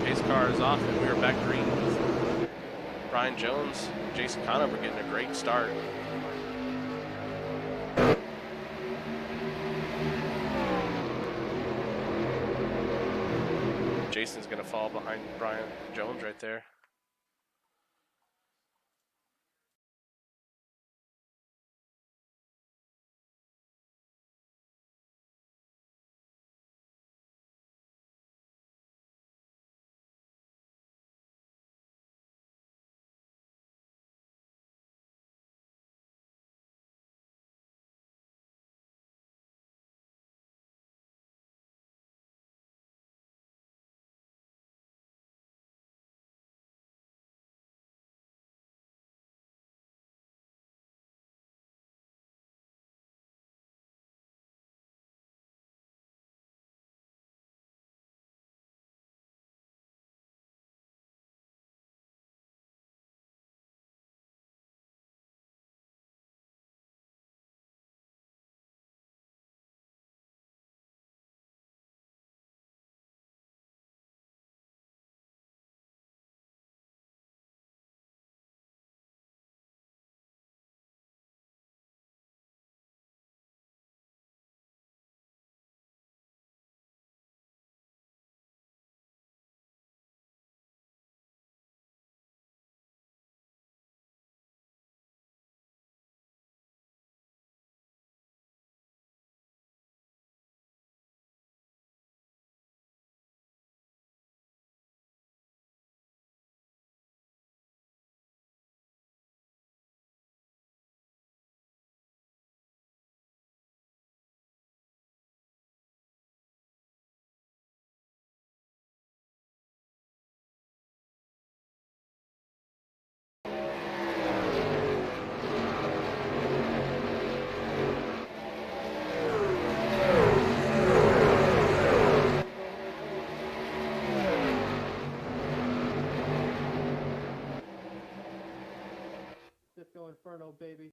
Pace car is off, and we are back green with Brian Jones, Jason Conover getting a great start. Jason's going to fall behind Brian Jones right there. Inferno, baby.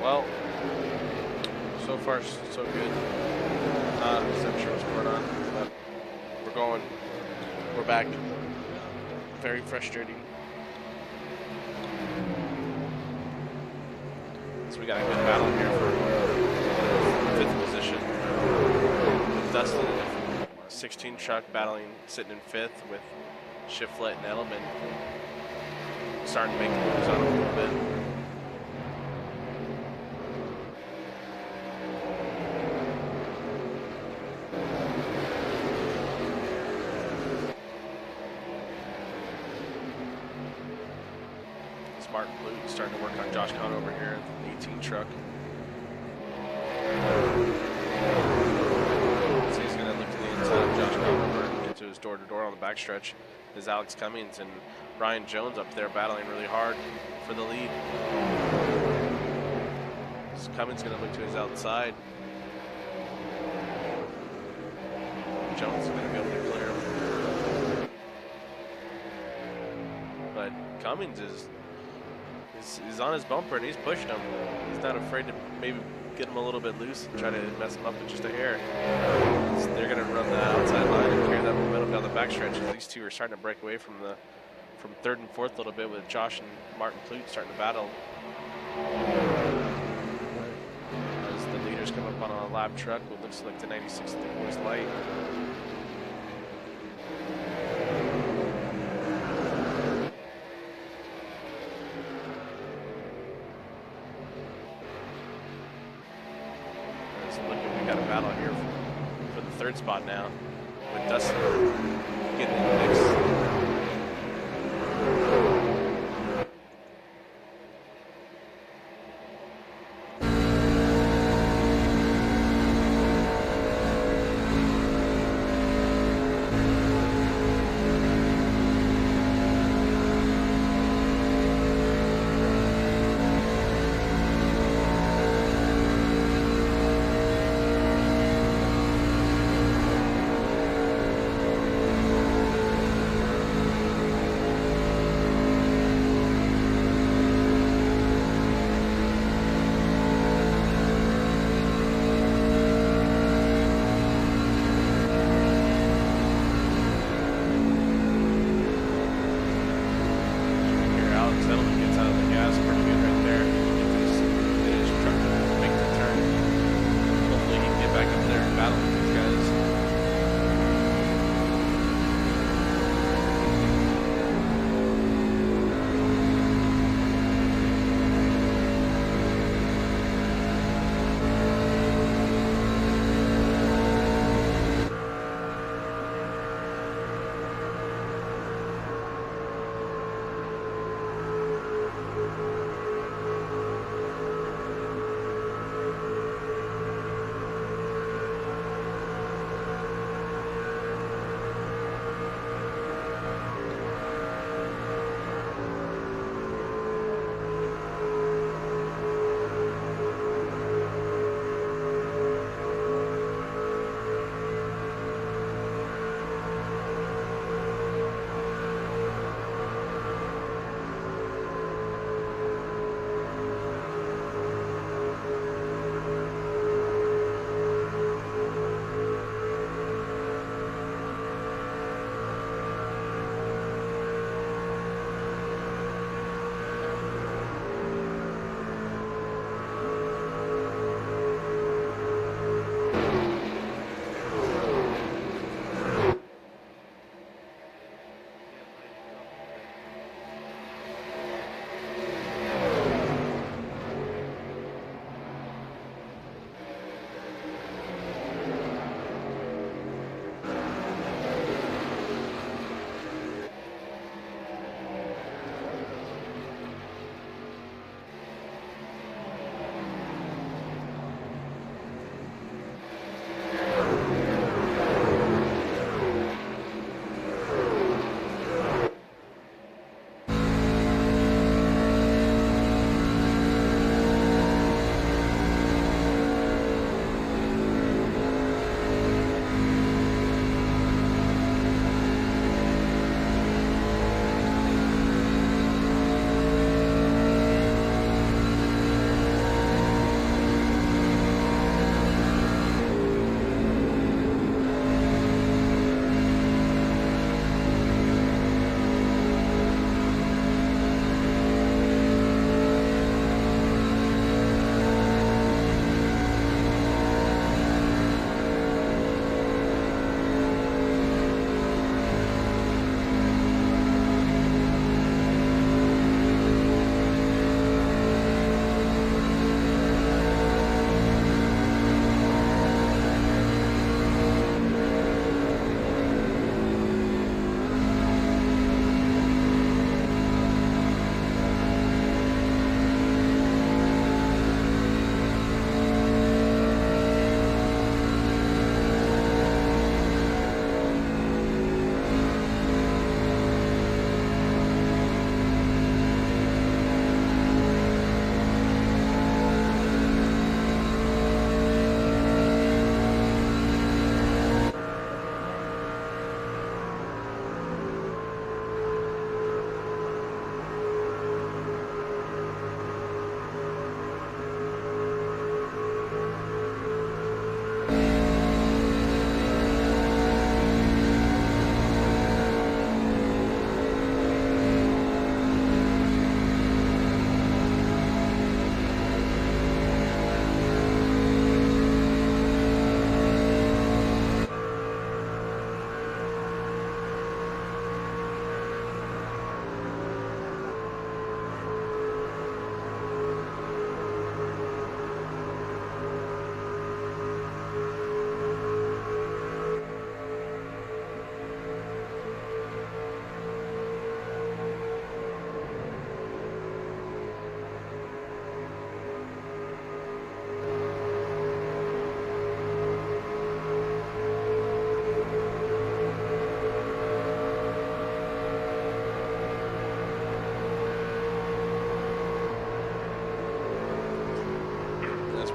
Well, so far so good. I'm sure what's going on, but we're back. Very frustrating. So we got a good battle here for 5th position. With Dustin in 16 truck battling, sitting in 5th with Shiflet and Element starting to make moves on him a little bit. Martin Blute starting to work on Josh Kahn over here in the 18 truck. So he's going to look to the inside of Josh Kahn over and get to his door-to-door on the backstretch. There's Alex Cummings and Ryan Jones up there battling really hard for the lead. So Cummings going to look to his outside. Jones is going to be able to clear him. But Cummings is on his bumper and he's pushing him. He's not afraid to maybe get him a little bit loose and try to mess him up with just a hair. So they're going to run the outside line and carry that momentum down the backstretch. These two are starting to break away from 3rd and 4th a little bit with Josh and Martin Blute starting to battle. As the leaders come up on a lab truck, what looks like the 96 of the boys light. Battle here for the 3rd spot now, with Dustin getting in the mix.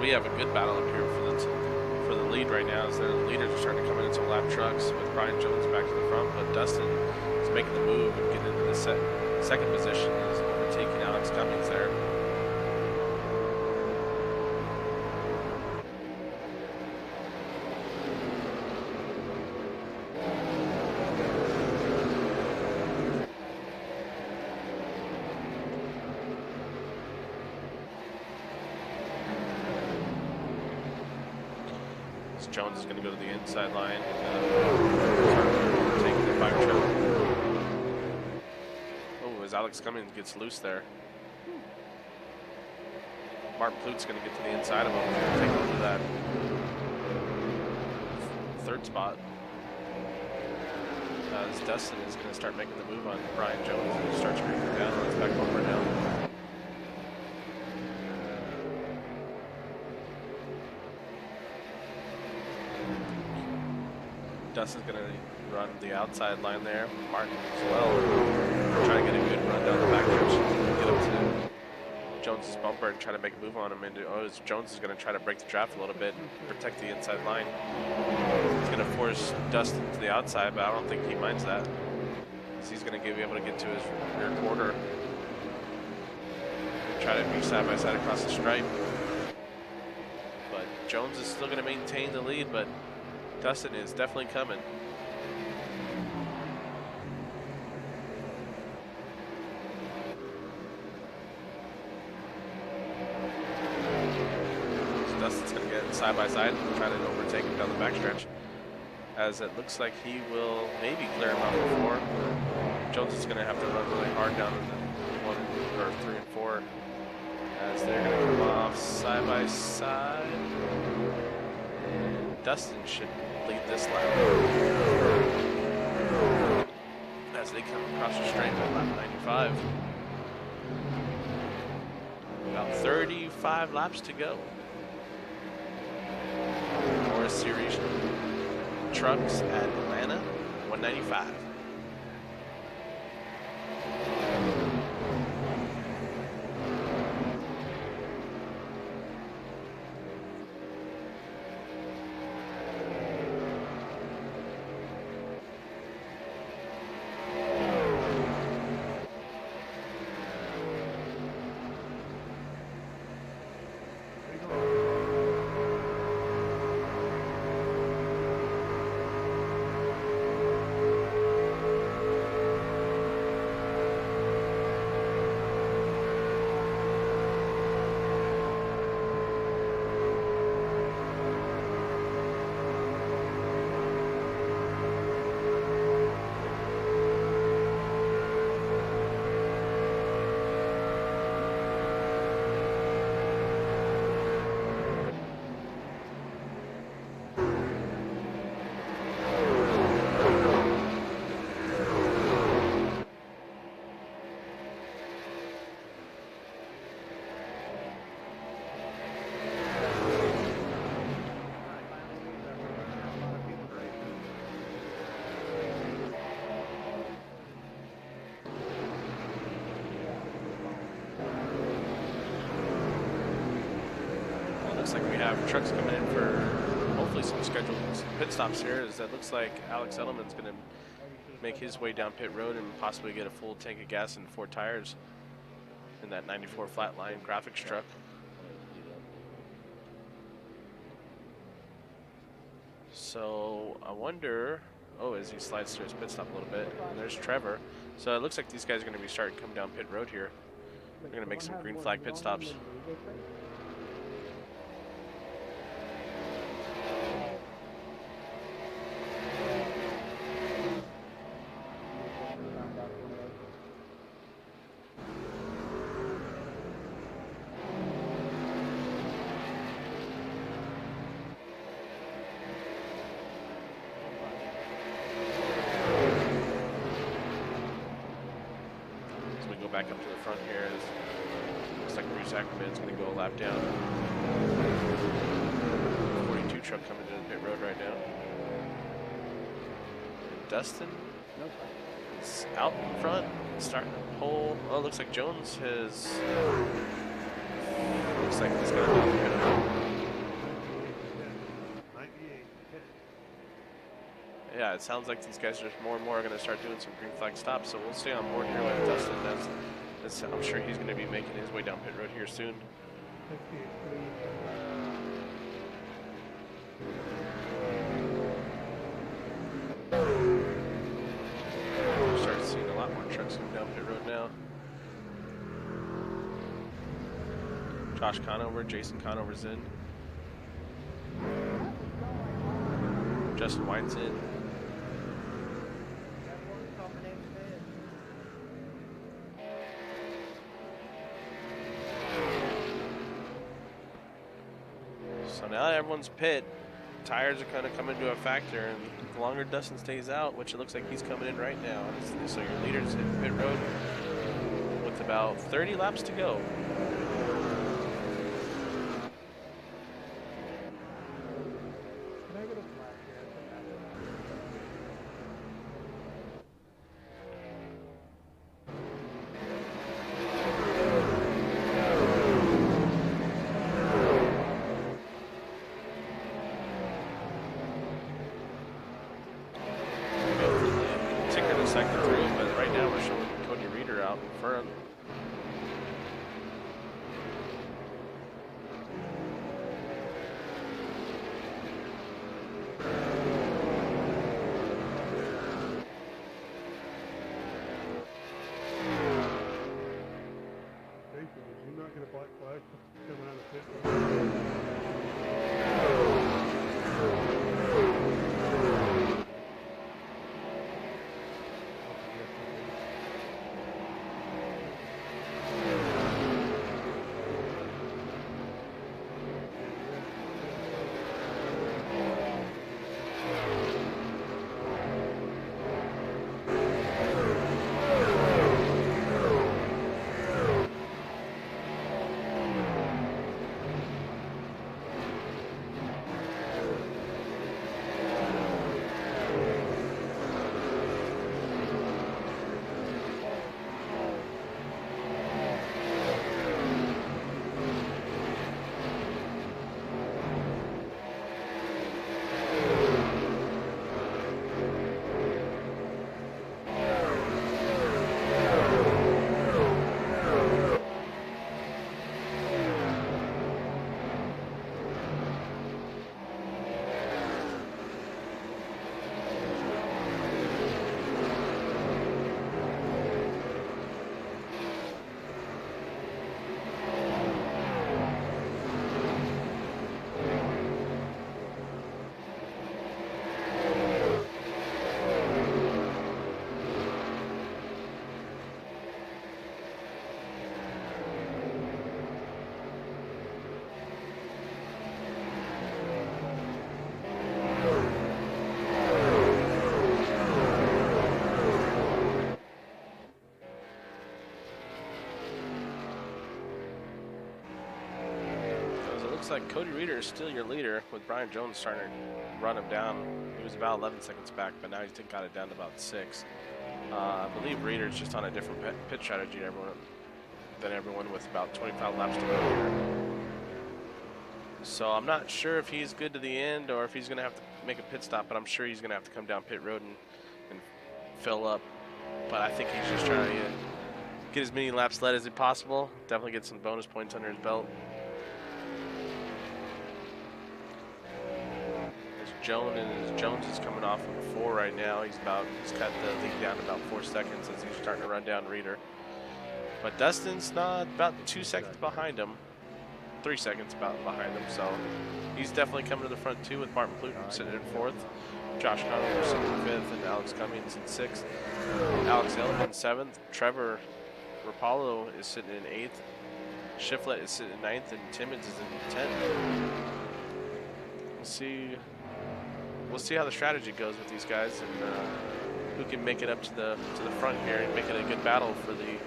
we have a good battle up here for the lead right now. As the leaders are starting to come in some lap trucks with Brian Jones back to the front, but Dustin is making the move and getting into the second position. He's overtaking Alex Cummings there. Jones is going to go to the inside line and taking the 5 truck. Oh, as Alex Cummings gets loose there. Martin Plute's going to get to the inside of him and take over that 3rd spot. As Dustin is going to start making the move on Brian Jones and starts bringing down on his back bumper now. Dustin's going to run the outside line there. Martin as well. Trying to get a good run down the back stretch. Get up to Jones's bumper and try to make a move on him. And Jones is going to try to break the draft a little bit and protect the inside line. He's going to force Dustin to the outside, but I don't think he minds that. He's going to be able to get to his rear quarter. And try to be side by side across the stripe. But Jones is still going to maintain the lead, but Dustin is definitely coming. So Dustin's going to get side by side and try to overtake him down the backstretch. As it looks like he will maybe clear him out before. Jones is going to have to run really hard down in the 1 or 3 and 4. As they're going to come off side by side. And Dustin should lead this lap as they come across the straight at lap 95. About 35 laps to go. Nora Series trucks at Atlanta 195. Looks like we have trucks coming in for hopefully some scheduled pit stops here. As that looks like Alex Edelman's going to make his way down pit road and possibly get a full tank of gas and 4 tires in that 94 Flatline graphics truck. So I wonder, oh, as he slides through his pit stop a little bit, and there's Trevor. So it looks like these guys are going to be starting to come down pit road here. They're going to make some green flag pit stops. Back up to the front here. Looks like Bruce Ackerman's going to go a lap down. 42 truck coming to the pit road right now. And Dustin is out in front, starting to pull. Oh, it looks like Jones has. Looks like he's got a yeah, it sounds like these guys are more and more going to start doing some green flag stops. So we'll stay on board here with Dustin. As I'm sure he's going to be making his way down pit road here soon. 58, Start seeing a lot more trucks coming down pit road now. Josh Conover, Jason Conover's in. Justin White's in. So now that everyone's pit, tires are kind of coming into a factor, and the longer Dustin stays out, which it looks like he's coming in right now. So your leader's in pit road with about 30 laps to go. Can I get a flag here? Ticker the second through, but right now we're showing Cody Reeder out in front. Jason, did you not get a black flag coming out of pit? Looks like Cody Reeder is still your leader, with Brian Jones starting to run him down. He was about 11 seconds back, but now he's got it down to about 6. I believe Reeder's just on a different pit strategy than everyone with about 25 laps to go here. So I'm not sure if he's good to the end or if he's going to have to make a pit stop, but I'm sure he's going to have to come down pit road and fill up. But I think he's just trying to get as many laps led as possible. Definitely get some bonus points under his belt. Jones is coming off of 4 right now. He's cut the lead down to about 4 seconds as he's starting to run down Reeder. But Dustin's not about 2 seconds behind him. 3 seconds about behind him, so he's definitely coming to the front too, with Martin Pluton sitting in 4th, Josh Conover sitting in 5th, and Alex Cummings in 6th. Alex Elliman in 7th. Trevor Rapallo is sitting in 8th. Shiflett is sitting in 9th, and Timmons is in 10th. We'll see how the strategy goes with these guys, and who can make it up to the front here and make it a good battle for the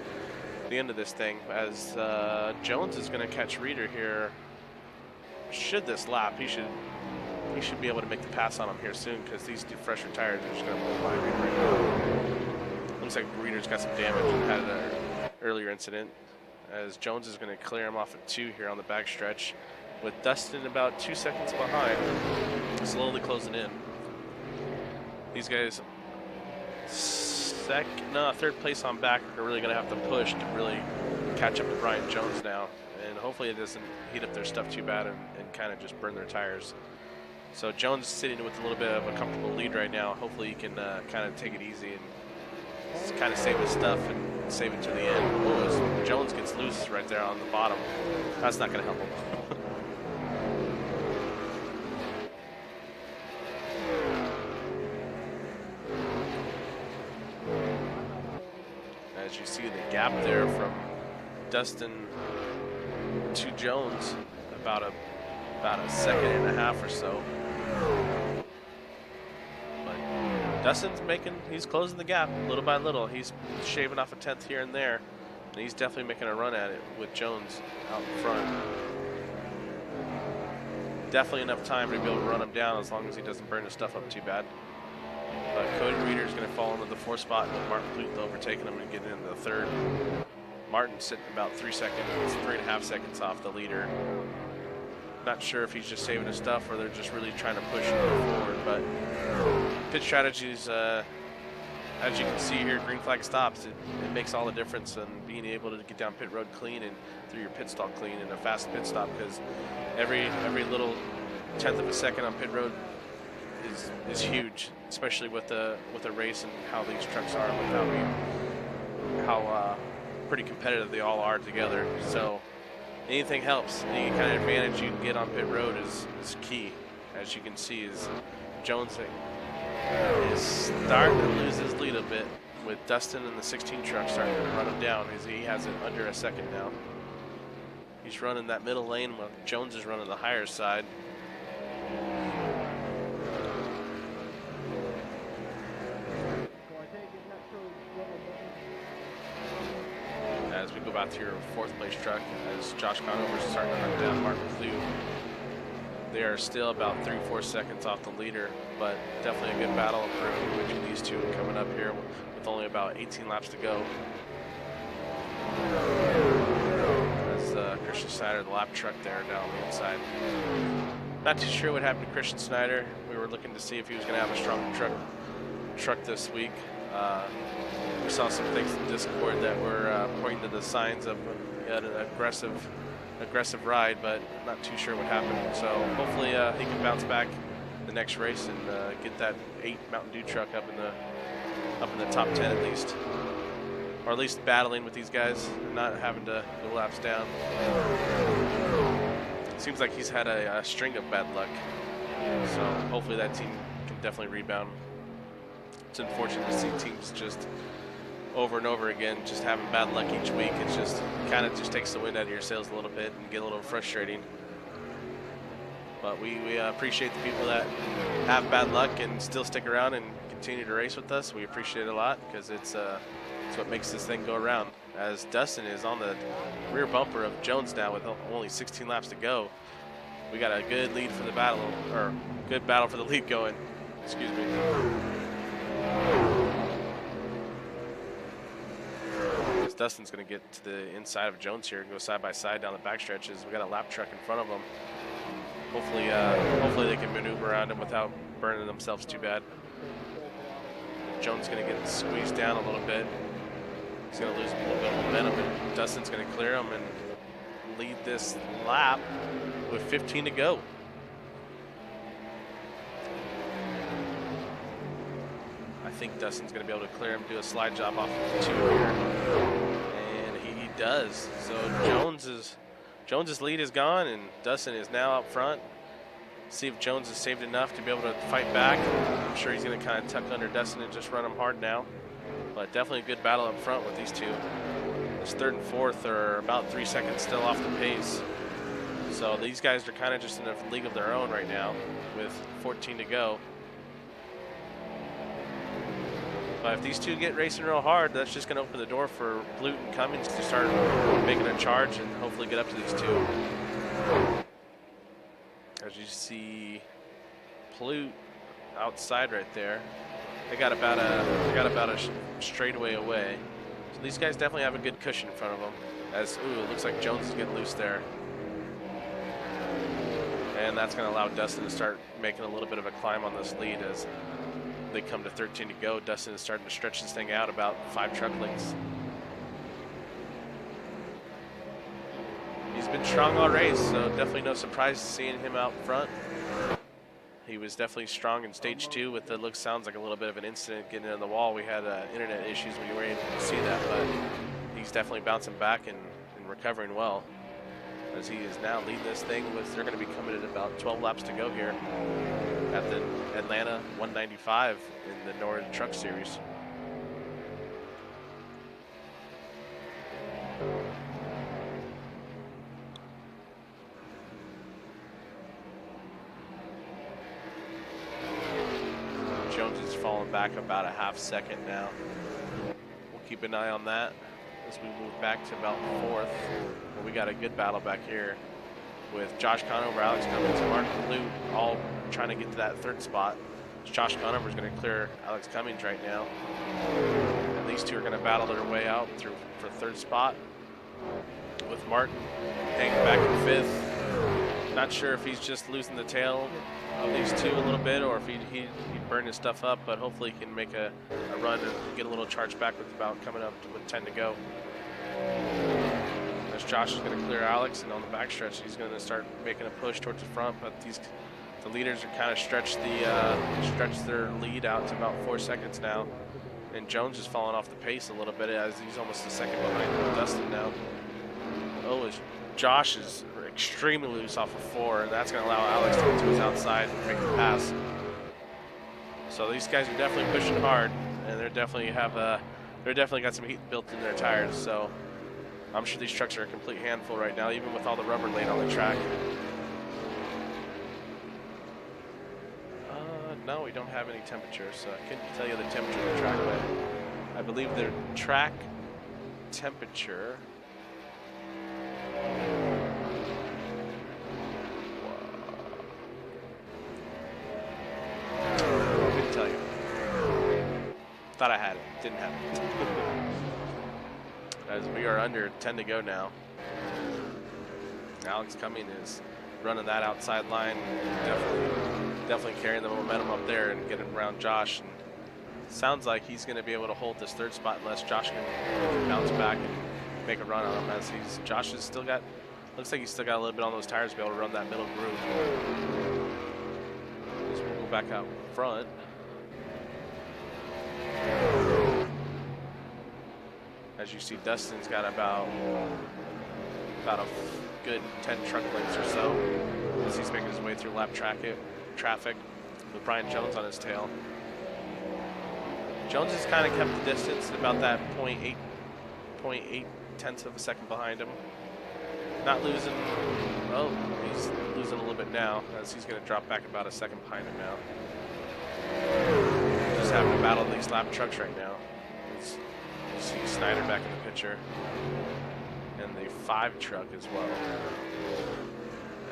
end of this thing. As Jones is going to catch Reeder here. Should this lap, he should be able to make the pass on him here soon, because these two fresher tires are just going to blow by Reeder right now. Looks like Reeder's got some damage and had an earlier incident, as Jones is going to clear him off at 2 here on the back stretch, with Dustin about 2 seconds behind, slowly closing in. these guys, third place on back, are really going to have to push to really catch up to Brian Jones now. And hopefully it doesn't heat up their stuff too bad and kind of just burn their tires. So Jones is sitting with a little bit of a comfortable lead right now. Hopefully he can kind of take it easy and kind of save his stuff and save it to the end. Oh, Jones gets loose right there on the bottom. That's not going to help him. As you see the gap there from Dustin to Jones, about a second and a half or so. But Dustin's he's closing the gap little by little. He's shaving off a tenth here and there, and he's definitely making a run at it with Jones out in front. Definitely enough time to be able to run him down as long as he doesn't burn his stuff up too bad. But Cody Reeder is going to fall into the fourth spot with Martin Pluth overtaking him and getting into the third. Martin's sitting about 3.5 seconds off the leader. Not sure if he's just saving his stuff or they're just really trying to push and go forward. But pit strategies, as you can see here, green flag stops. It makes all the difference in being able to get down pit road clean and through your pit stall clean in a fast pit stop, because every little tenth of a second on pit road is huge, especially with the race and how these trucks are, with how pretty competitive they all are together. So anything helps. Any kind of advantage you can get on pit road is key. As you can see, is Jones is starting to lose his lead a bit, with Dustin and the 16 truck starting to run him down, as he has it under a second now. He's running that middle lane while Jones is running the higher side. As we go back to your fourth place truck, as Josh Conover is starting to run down Martin Pluth. They are still about 3-4 seconds off the leader, but definitely a good battle between these two coming up here with only about 18 laps to go. As Christian Snyder, the lap truck there down the inside. Not too sure what happened to Christian Snyder. We were looking to see if he was going to have a strong truck this week. We saw some things in Discord that were pointing to the signs of an aggressive ride, but not too sure what happened. So hopefully he can bounce back the next race and get that 8 Mountain Dew truck up in the top 10 at least, or at least battling with these guys and not having to go laps down. Seems like he's had a string of bad luck, so hopefully that team can definitely rebound. It's unfortunate to see teams just over and over again just having bad luck each week. It's just kind of just takes the wind out of your sails a little bit and get a little frustrating. But we appreciate the people that have bad luck and still stick around and continue to race with us. We appreciate it a lot, because it's what makes this thing go around. As Dustin is on the rear bumper of Jones now with only 16 laps to go. We got a good lead for the battle, or good battle for the lead going. Excuse me. Dustin's going to get to the inside of Jones here and go side by side down the back stretches. We got a lap truck in front of them. Hopefully they can maneuver around him without burning themselves too bad. Jones going to get squeezed down a little bit. He's going to lose a little bit of momentum, and Dustin's going to clear him and lead this lap with 15 to go. I think Dustin's going to be able to clear him, do a slide job off of 2 here, and he does. So Jones's lead is gone, and Dustin is now up front. See if Jones has saved enough to be able to fight back. I'm sure he's going to kind of tuck under Dustin and just run him hard now. But definitely a good battle up front with these two. This third and fourth are about 3 seconds still off the pace. So these guys are kind of just in a league of their own right now with 14 to go. But if these two get racing real hard, that's just going to open the door for Pluth and Cummings to start making a charge and hopefully get up to these two. As you see, Pluth outside right there. They got about a straightaway away. So these guys definitely have a good cushion in front of them. It looks like Jones is getting loose there. And that's going to allow Dustin to start making a little bit of a climb on this lead, as they come to 13 to go. Dustin is starting to stretch this thing out about 5 truck lengths. He's been strong all race, so definitely no surprise seeing him out front. He was definitely strong in stage 2 with the sounds like a little bit of an incident getting in the wall. We had internet issues when you were able to see that, but he's definitely bouncing back and recovering well, as he is now leading this thing. They're going to be coming at about 12 laps to go here at the Atlanta 195 in the Nora Truck Series. Jones is falling back about a half second now. We'll keep an eye on that as we move back to about 4th. But we got a good battle back here with Josh Conover, Alex Cummings, and Mark Blue all trying to get to that 3rd spot. Josh Conover is going to clear Alex Cummings right now. And these two are going to battle their way out for 3rd spot, with Martin hanging back in 5th. Not sure if he's just losing the tail of these two a little bit, or if he burned his stuff up, but hopefully he can make a run and get a little charge back with about coming up with 10 to go. As Josh is going to clear Alex, and on the backstretch he's going to start making a push towards the front, but the leaders are kind of stretch their lead out to about 4 seconds now, and Jones is falling off the pace a little bit as he's almost a second behind Dustin now. Oh, as Josh is extremely loose off of 4, and that's going to allow Alex to get to his outside and make the pass. So these guys are definitely pushing hard, and they're definitely got some heat built in their tires. So I'm sure these trucks are a complete handful right now, even with all the rubber laid on the track. No, we don't have any temperature, so I couldn't tell you the temperature of the track, but I believe their track temperature. Couldn't tell you. Thought I had it. Didn't have it. As we are under 10 to go now. Alex Cummings is running that outside line. Definitely carrying the momentum up there and getting around Josh. And sounds like he's going to be able to hold this 3rd spot unless Josh can bounce back and make a run on him. As Josh has still got, looks like he's still got a little bit on those tires to be able to run that middle groove. As we'll go back out front. As you see, Dustin's got about a good 10 truck lengths or so as he's making his way through lap traffic with Brian Jones on his tail. Jones has kind of kept the distance at about that 0.8 tenths of a second behind him. Not losing. Oh, he's losing a little bit now as he's going to drop back about a second behind him now. Just having to battle these lap trucks right now. You see Snyder back in the picture, and the 5 truck as well.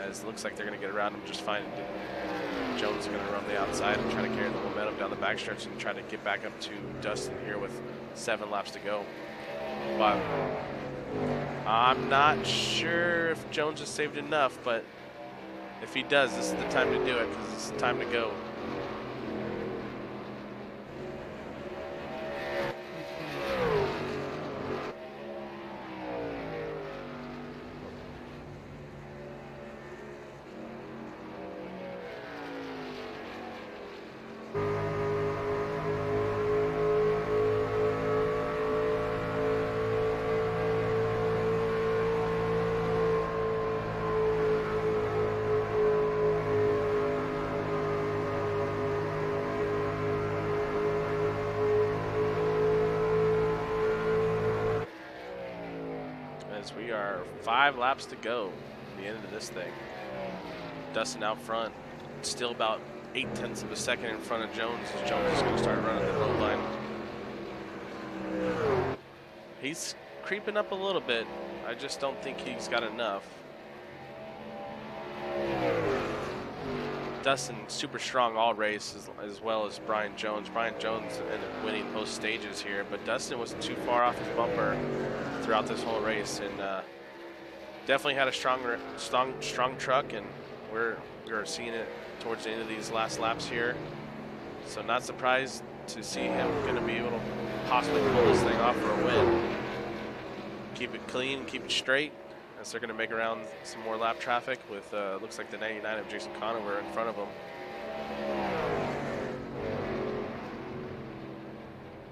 As it looks like they're going to get around him just fine. Jones is going to run the outside and try to carry the momentum down the backstretch and try to get back up to Dustin here with 7 laps to go. But I'm not sure if Jones has saved enough, but if he does, this is the time to do it because it's time to go. We are 5 laps to go at the end of this thing. Dustin out front, still about 8 tenths of a second in front of Jones as Jones is going to start running the road line. He's creeping up a little bit. I just don't think he's got enough. Dustin super strong all race as well as Brian Jones. Brian Jones ended up winning both stages here, but Dustin wasn't too far off his bumper throughout this whole race, and definitely had a strong truck, and we're seeing it towards the end of these last laps here. So not surprised to see him going to be able to possibly pull this thing off for a win. Keep it clean, keep it straight, as they're going to make around some more lap traffic with, looks like the 99 of Jason Conover in front of him.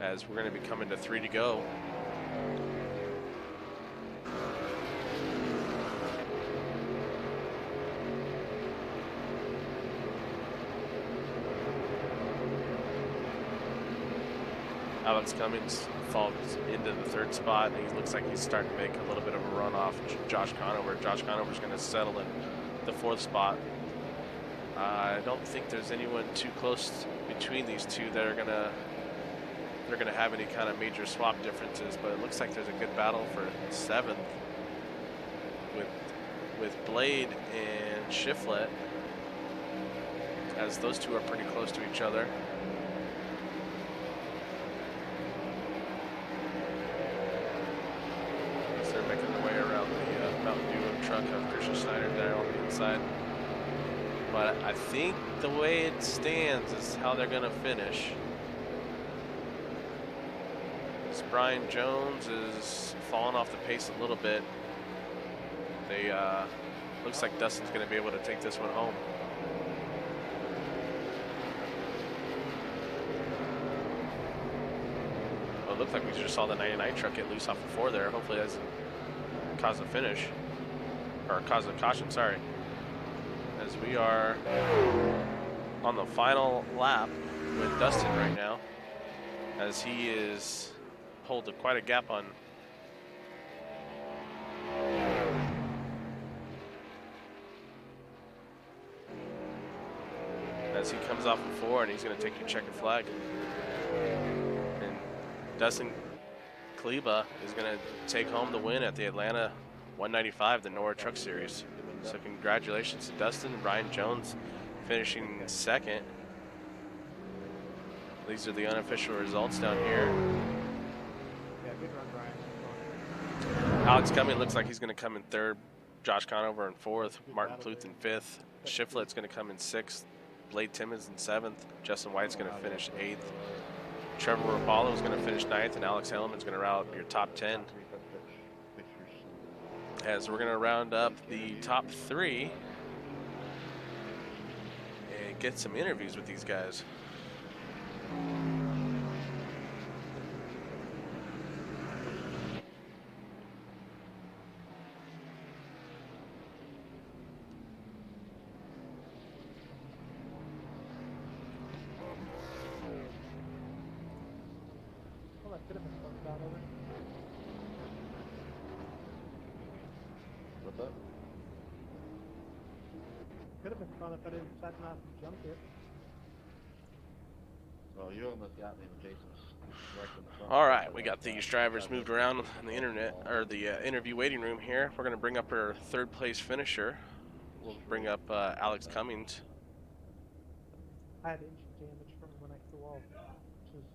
As we're going to be coming to 3 to go. Alex Cummings falls into the 3rd spot, and he looks like he's starting to make a little bit of a run off Josh Conover. Josh Conover's going to settle in the 4th spot. I don't think there's anyone too close between these two that are they're gonna have any kind of major swap differences, but it looks like there's a good battle for 7th with Blade and Shiflet, as those two are pretty close to each other. As they're making their way around the Mountain Dew truck of Christian Snyder there on the inside. But I think the way it stands is how they're gonna finish. Brian Jones is falling off the pace a little bit. They looks like Dustin's going to be able to take this one home. Well, it looked like we just saw the 99 truck get loose off the 4 there. Hopefully that doesn't cause a finish, or cause a caution. Sorry. As we are on the final lap with Dustin right now, as he is pulled quite a gap on as he comes off of 4, and he's going to take your checkered flag. And Dustin Kleba is going to take home the win at the Atlanta 195, the Nora Truck Series. So congratulations to Dustin and Brian Jones finishing 2nd. These are the unofficial results down here. Good run, Brian. Alex Cummings looks like he's going to come in 3rd. Josh Conover in 4th. Martin Pluth in 5th. Shiflet's going to come in 6th. Blade Timmons in 7th. Justin White's going to finish 8th. Trevor Rapallo is going to finish 9th. And Alex Hellman's going to round your top 10. As we're going to round up the top 3 and get some interviews with these guys. What's up? Could have been fun if I didn't decide not to jump it. Well, you almost got me with Jason's right in the front. All right, we got these drivers moved around in the interview waiting room here. We're going to bring up our 3rd place finisher. We'll bring up Alex Cummings. I had engine damage from when I hit the wall, which is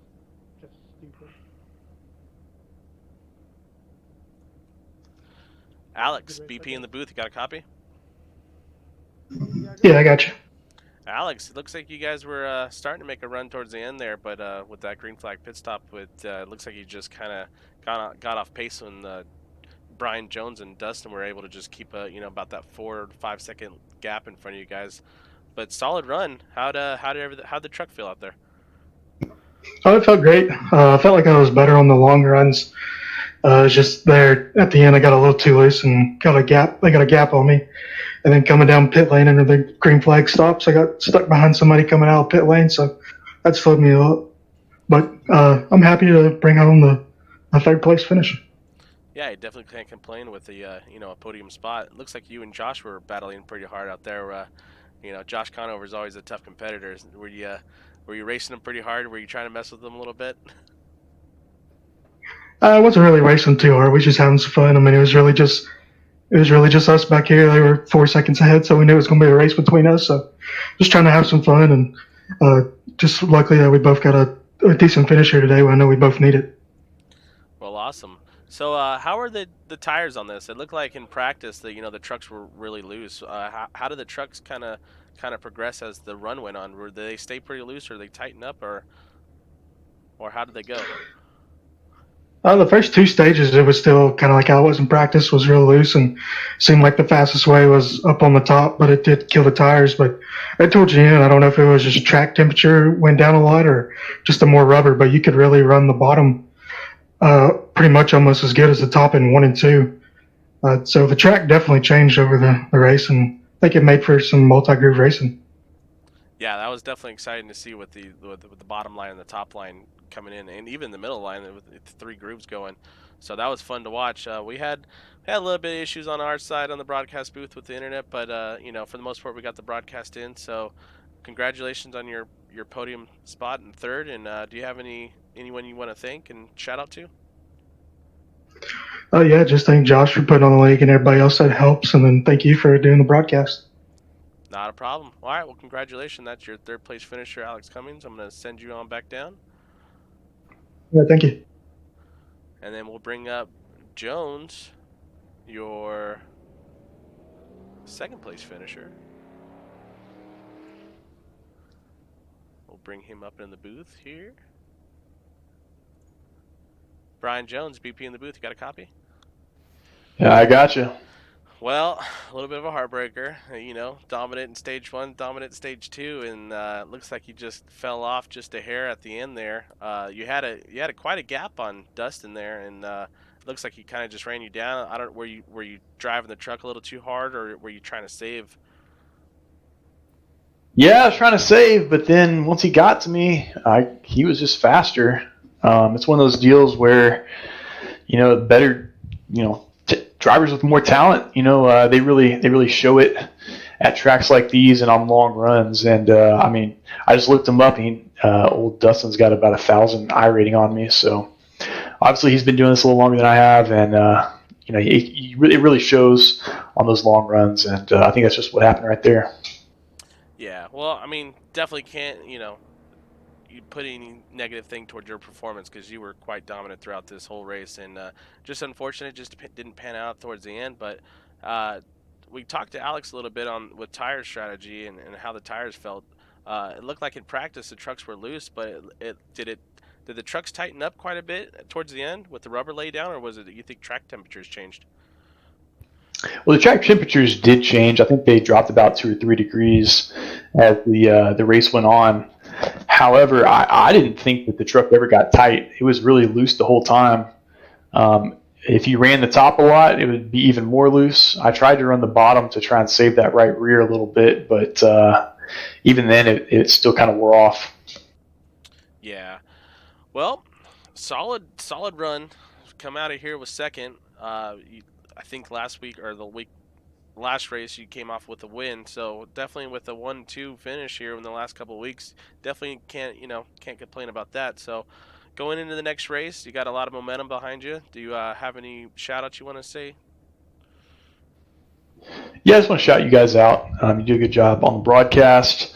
just stupid. Alex, BP in the booth. You got a copy? Yeah, I got you. Alex, it looks like you guys were starting to make a run towards the end there, but with that green flag pit stop, it looks like you just kind of got off pace when Brian Jones and Dustin were able to just keep about that 4 or 5 second gap in front of you guys. But solid run. How'd the truck feel out there? Oh, it felt great. I felt like I was better on the long runs. It's just there at the end, I got a little too loose and got a gap. They got a gap on me. And then coming down pit lane under the green flag stops, I got stuck behind somebody coming out of pit lane, so that slowed me up. But I'm happy to bring home the 3rd place finish. Yeah, you definitely can't complain with the a podium spot. It looks like you and Josh were battling pretty hard out there. Josh Conover is always a tough competitor. Were you racing him pretty hard? Were you trying to mess with him a little bit? I wasn't really racing too hard. We were just having some fun. I mean, it was really just us back here. They were 4 seconds ahead, so we knew it was going to be a race between us. So just trying to have some fun, and just luckily that we both got a decent finish here today. I know we both need it. Well, awesome. So how are the tires on this? It looked like in practice that the trucks were really loose. How did the trucks kind of kind of progress as the run went on? Did they stay pretty loose, or they tighten up, or how did they go? The first two stages, it was still kind of like how it was in practice, was real loose and seemed like the fastest way was up on the top, but it did kill the tires. But towards the end, I don't know if it was just track temperature went down a lot or just the more rubber, but you could really run the bottom pretty much almost as good as the top in 1 and 2. So the track definitely changed over the race, and I think it made for some multi-groove racing. Yeah, that was definitely exciting to see with the bottom line and the top line coming in, and even the middle line with the 3 grooves going. So that was fun to watch. We had a little bit of issues on our side on the broadcast booth with the internet, but you know, for the most part, we got the broadcast in. So congratulations on your podium spot in 3rd. And do you have anyone you want to thank and shout out to? Oh yeah, just thank Josh for putting on the league and everybody else that helps, and then thank you for doing the broadcast. Not a problem. All right, well, congratulations. That's your 3rd place finisher, Alex Cummings. I'm going to send you on back down. Yeah, thank you. And then we'll bring up Jones, your 2nd place finisher. We'll bring him up in the booth here. Brian Jones, BP in the booth. You got a copy? Yeah, I got you. Well, a little bit of a heartbreaker, you know, dominant in stage 1, dominant in stage 2, and it looks like you just fell off just a hair at the end there. You had quite a gap on Dustin there, and it looks like he kind of just ran you down. Were you driving the truck a little too hard, or were you trying to save? Yeah, I was trying to save, but then once he got to me, he was just faster. It's one of those deals where, you know, better, you know, drivers with more talent, you know, they really show it at tracks like these and on long runs. And I mean, I just looked him up. Old Dustin's got about 1,000 I rating on me. So obviously he's been doing this a little longer than I have, and you know, it really shows on those long runs. And I think that's just what happened right there. Yeah, well, I mean, definitely can't, you know, you put any negative thing toward your performance, because you were quite dominant throughout this whole race, and just unfortunate, just didn't pan out towards the end. But we talked to Alex a little bit with tire strategy and how the tires felt. It looked like in practice the trucks were loose, but did the trucks tighten up quite a bit towards the end with the rubber lay down, or was it that you think track temperatures changed? Well, the track temperatures did change. I think they dropped about 2 or 3 degrees as the race went on. However, I didn't think that the truck ever got tight. It was really loose the whole time. If you ran the top a lot, it would be even more loose. I tried to run the bottom to try and save that right rear a little bit, but even then, it still kind of wore off. Yeah. Well, solid run. Come out of here with 2nd. I think last week or the last race you came off with a win, so definitely with a 1-2 finish here in the last couple of weeks, definitely can't complain about that. So going into the next race, you got a lot of momentum behind you. Do you have any shout outs you want to say? Yeah, I just want to shout you guys out. You do a good job on the broadcast.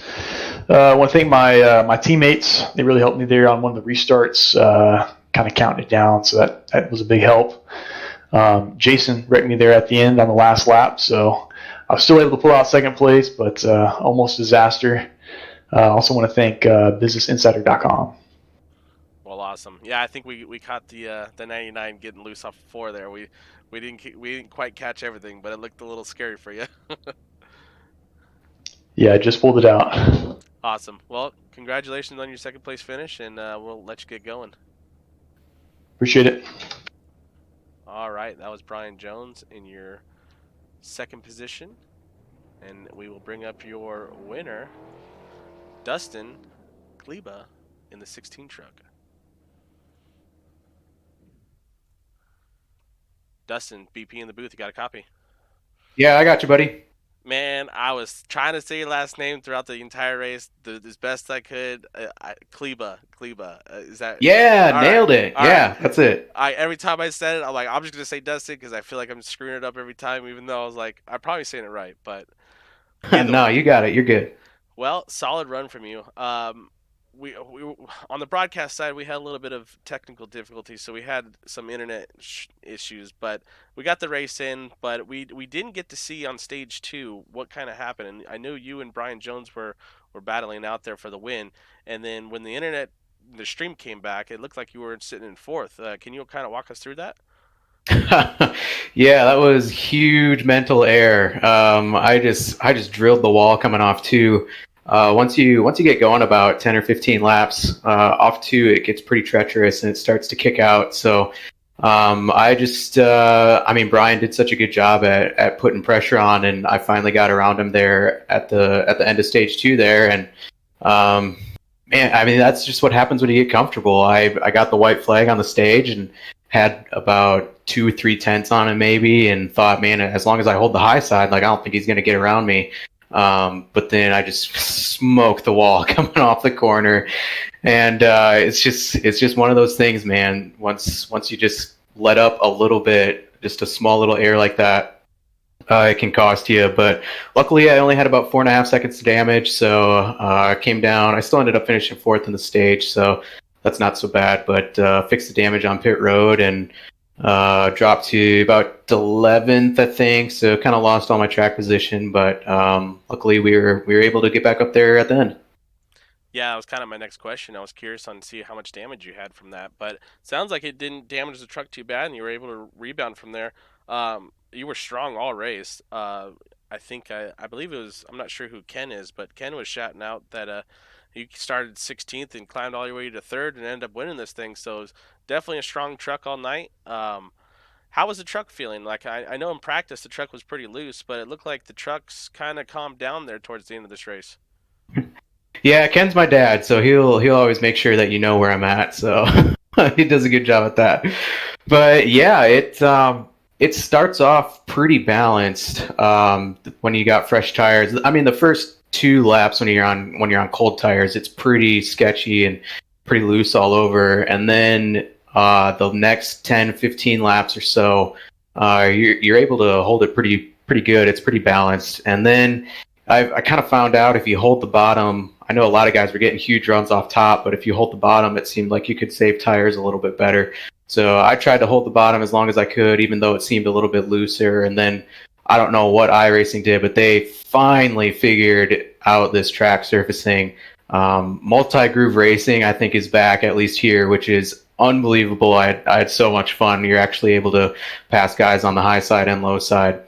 I want to thank my teammates. They really helped me there on one of the restarts, kind of counting it down, so that was a big help. Jason wrecked me there at the end on the last lap, so I was still able to pull out 2nd place, but almost disaster. I also want to thank BusinessInsider.com. Well, awesome. Yeah, I think we caught the 99 getting loose off 4 there. We didn't quite catch everything, but it looked a little scary for you. Yeah, I just pulled it out. Awesome. Well, congratulations on your 2nd place finish, and we'll let you get going. Appreciate it. All right, that was Brian Jones in your 2nd position, and we will bring up your winner, Dustin Kleba, in the 16 truck. Dustin, BP in the booth, you got a copy? Yeah, I got you, buddy. Man, I was trying to say your last name throughout the entire race as best I could. Kleba. Is that? Yeah, nailed it. Yeah, that's it. Every time I said it, I'm like, I'm just gonna say Dustin because I feel like I'm screwing it up every time, even though I was like, I'm probably saying it right. But No, you got it. You're good. well, solid run from you. we on the broadcast side we had a little bit of technical difficulties, so we had some internet issues, but we got the race in. But we didn't get to see on stage 2 what kind of happened. And I know you and Brian Jones were battling out there for the win. And then when the stream came back, it looked like you were sitting in 4th. Can you kind of walk us through that? Yeah, that was huge mental error. I just drilled the wall coming off 2. Once you get going about 10 or 15 laps off 2, it gets pretty treacherous and it starts to kick out. So I mean, Brian did such a good job at putting pressure on, and I finally got around him there at the end of stage 2 there. And man, I mean, that's just what happens when you get comfortable. I got the white flag on the stage and had about 2 or 3 tenths on him maybe, and thought, man, as long as I hold the high side, like, I don't think he's going to get around me. But then I just smoked the wall coming off the corner, and it's just one of those things, man. Once you just let up a little bit, just a small little error like that, it can cost you. But luckily, I only had about 4.5 seconds of damage, so I came down. I still ended up finishing 4th in the stage, so that's not so bad. But fixed the damage on pit road and dropped to about 11th, I think. So kind of lost all my track position, but luckily we were able to get back up there at the end. Yeah, that was kind of my next question. I was curious on to see how much damage you had from that, but sounds like it didn't damage the truck too bad, and you were able to rebound from there. You were strong all race. I think I believe it was, I'm not sure who Ken is, but Ken was shouting out that you started 16th and climbed all your way to 3rd and ended up winning this thing. So it was definitely a strong truck all night. How was the truck feeling? Like, I know in practice the truck was pretty loose, but it looked like the truck's kind of calmed down there towards the end of this race. Yeah, Ken's my dad, so he'll always make sure that you know where I'm at. So he does a good job at that. But yeah, it starts off pretty balanced when you got fresh tires. I mean, the first 2 laps when you're on cold tires, it's pretty sketchy and pretty loose all over, and then the next 10, 15 laps or so, you're able to hold it pretty good. It's pretty balanced, and then I kind of found out if you hold the bottom. I know a lot of guys were getting huge runs off top, but if you hold the bottom, it seemed like you could save tires a little bit better. So I tried to hold the bottom as long as I could, even though it seemed a little bit looser. And then I don't know what iRacing did, but they finally figured out this track surfacing. Multi-groove racing, I think, is back, at least here, which is unbelievable. I had so much fun. You're actually able to pass guys on the high side and low side.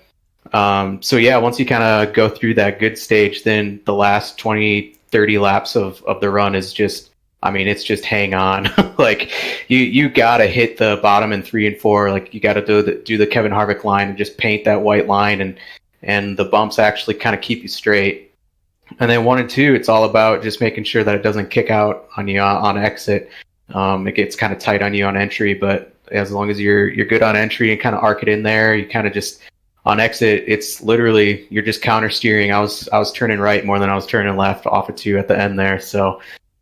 So yeah, once you kind of go through that good stage, then the last 20, 30 laps of the run is just, I mean, it's just hang on. Like you gotta hit the bottom in 3 and 4. Like you gotta do the Kevin Harvick line and just paint that white line, and the bumps actually kind of keep you straight. And then 1 and 2, it's all about just making sure that it doesn't kick out on you on exit. It gets kind of tight on you on entry, but as long as you're good on entry and kind of arc it in there, you kind of just on exit, it's literally you're just counter steering. I was turning right more than I was turning left off of 2 at the end there. So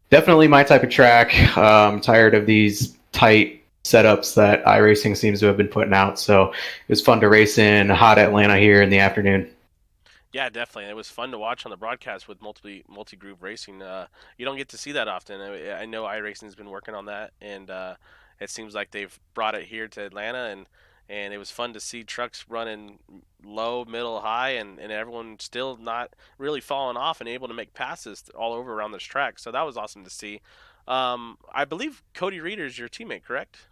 definitely my type of track. I'm tired of these tight setups that iRacing seems to have been putting out. So it was fun to race in hot Atlanta here in the afternoon. Yeah, definitely. It was fun to watch on the broadcast with multi-groove racing. You don't get to see that often. I know iRacing has been working on that, and it seems like they've brought it here to Atlanta, and it was fun to see trucks running low, middle, high, and everyone still not really falling off and able to make passes all over around this track. So that was awesome to see. I believe Cody Reeder's your teammate, correct?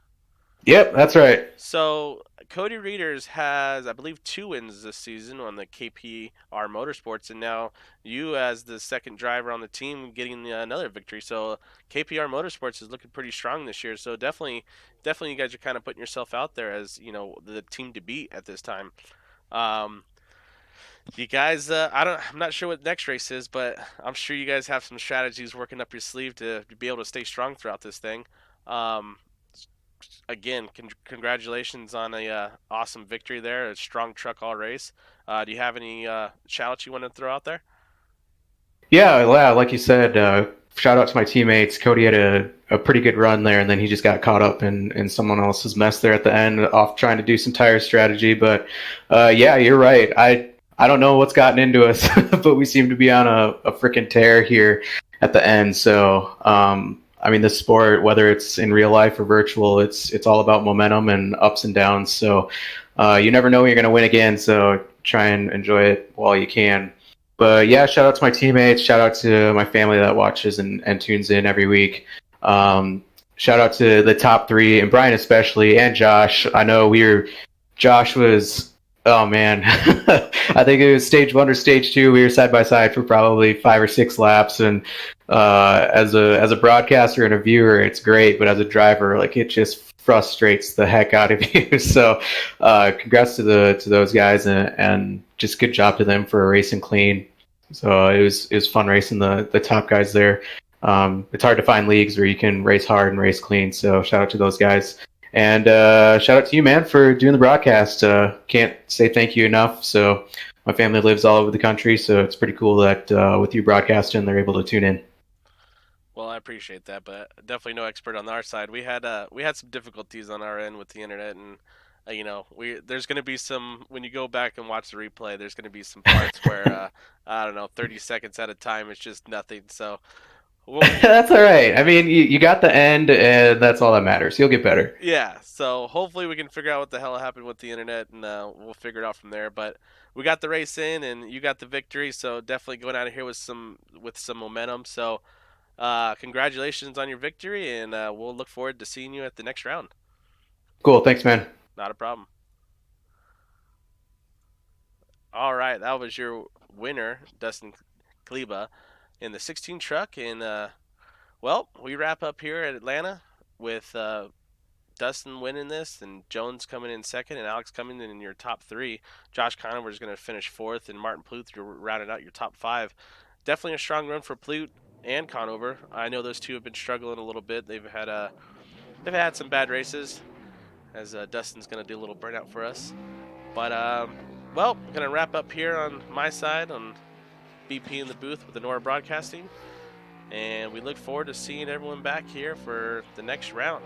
Yep, that's right. So Cody Reeders has, I believe, 2 wins this season on the KPR Motorsports, and now you, as the second driver on the team, getting another victory. So KPR Motorsports is looking pretty strong this year. So definitely, you guys are kind of putting yourself out there as the team to beat at this time. You guys, I'm not sure what next race is, but I'm sure you guys have some strategies working up your sleeve to be able to stay strong throughout this thing. Again, congratulations on a awesome victory there, a strong truck all race. Do you have any shout-outs you want to throw out there? Yeah, like you said, shout out to my teammates. Cody had a pretty good run there, and then he just got caught up in someone else's mess there at the end off trying to do some tire strategy. But yeah, you're right. I don't know what's gotten into us, but we seem to be on a freaking tear here. at the end. So I mean, this sport, whether it's in real life or virtual, it's all about momentum and ups and downs. So you never know when you're going to win again. So try and enjoy it while you can. But yeah, shout out to my teammates. Shout out to my family that watches and tunes in every week. Shout out to the top three, and Brian especially, and Josh. I know Josh was, oh man, I think it was stage 1 or stage 2. We were side by side for probably 5 or 6 laps, and as a broadcaster and a viewer, it's great, but as a driver, like, it just frustrates the heck out of you. So congrats to those guys, and just good job to them for racing clean. So it was fun racing the top guys there. It's hard to find leagues where you can race hard and race clean. So shout out to those guys. And shout out to you, man, for doing the broadcast. Can't say thank you enough. So my family lives all over the country, so it's pretty cool that with you broadcasting, they're able to tune in. Well, I appreciate that, but definitely no expert on our side. We had some difficulties on our end with the internet, and there's going to be some, when you go back and watch the replay, there's going to be some parts where I don't know, 30 seconds at a time, it's just nothing. So that's all right. I mean, you got the end, and that's all that matters. You'll get better. Yeah, so hopefully we can figure out what the hell happened with the internet, and we'll figure it out from there. But we got the race in, and you got the victory, so definitely going out of here with some momentum. So congratulations on your victory, and we'll look forward to seeing you at the next round. Cool, thanks, man. Not a problem. All right, that was your winner, Dustin Kleba, in the 16 truck. And, well, we wrap up here at Atlanta with Dustin winning this, and Jones coming in second, and Alex coming in your top 3. Josh Conover is going to finish 4th, and Martin Pluth, you're rounding out your top 5. Definitely a strong run for Pluth and Conover. I know those two have been struggling a little bit. They've had some bad races, as Dustin's going to do a little burnout for us. But, well, I'm going to wrap up here on my side on BP in the booth with the Nora Broadcasting. And we look forward to seeing everyone back here for the next round.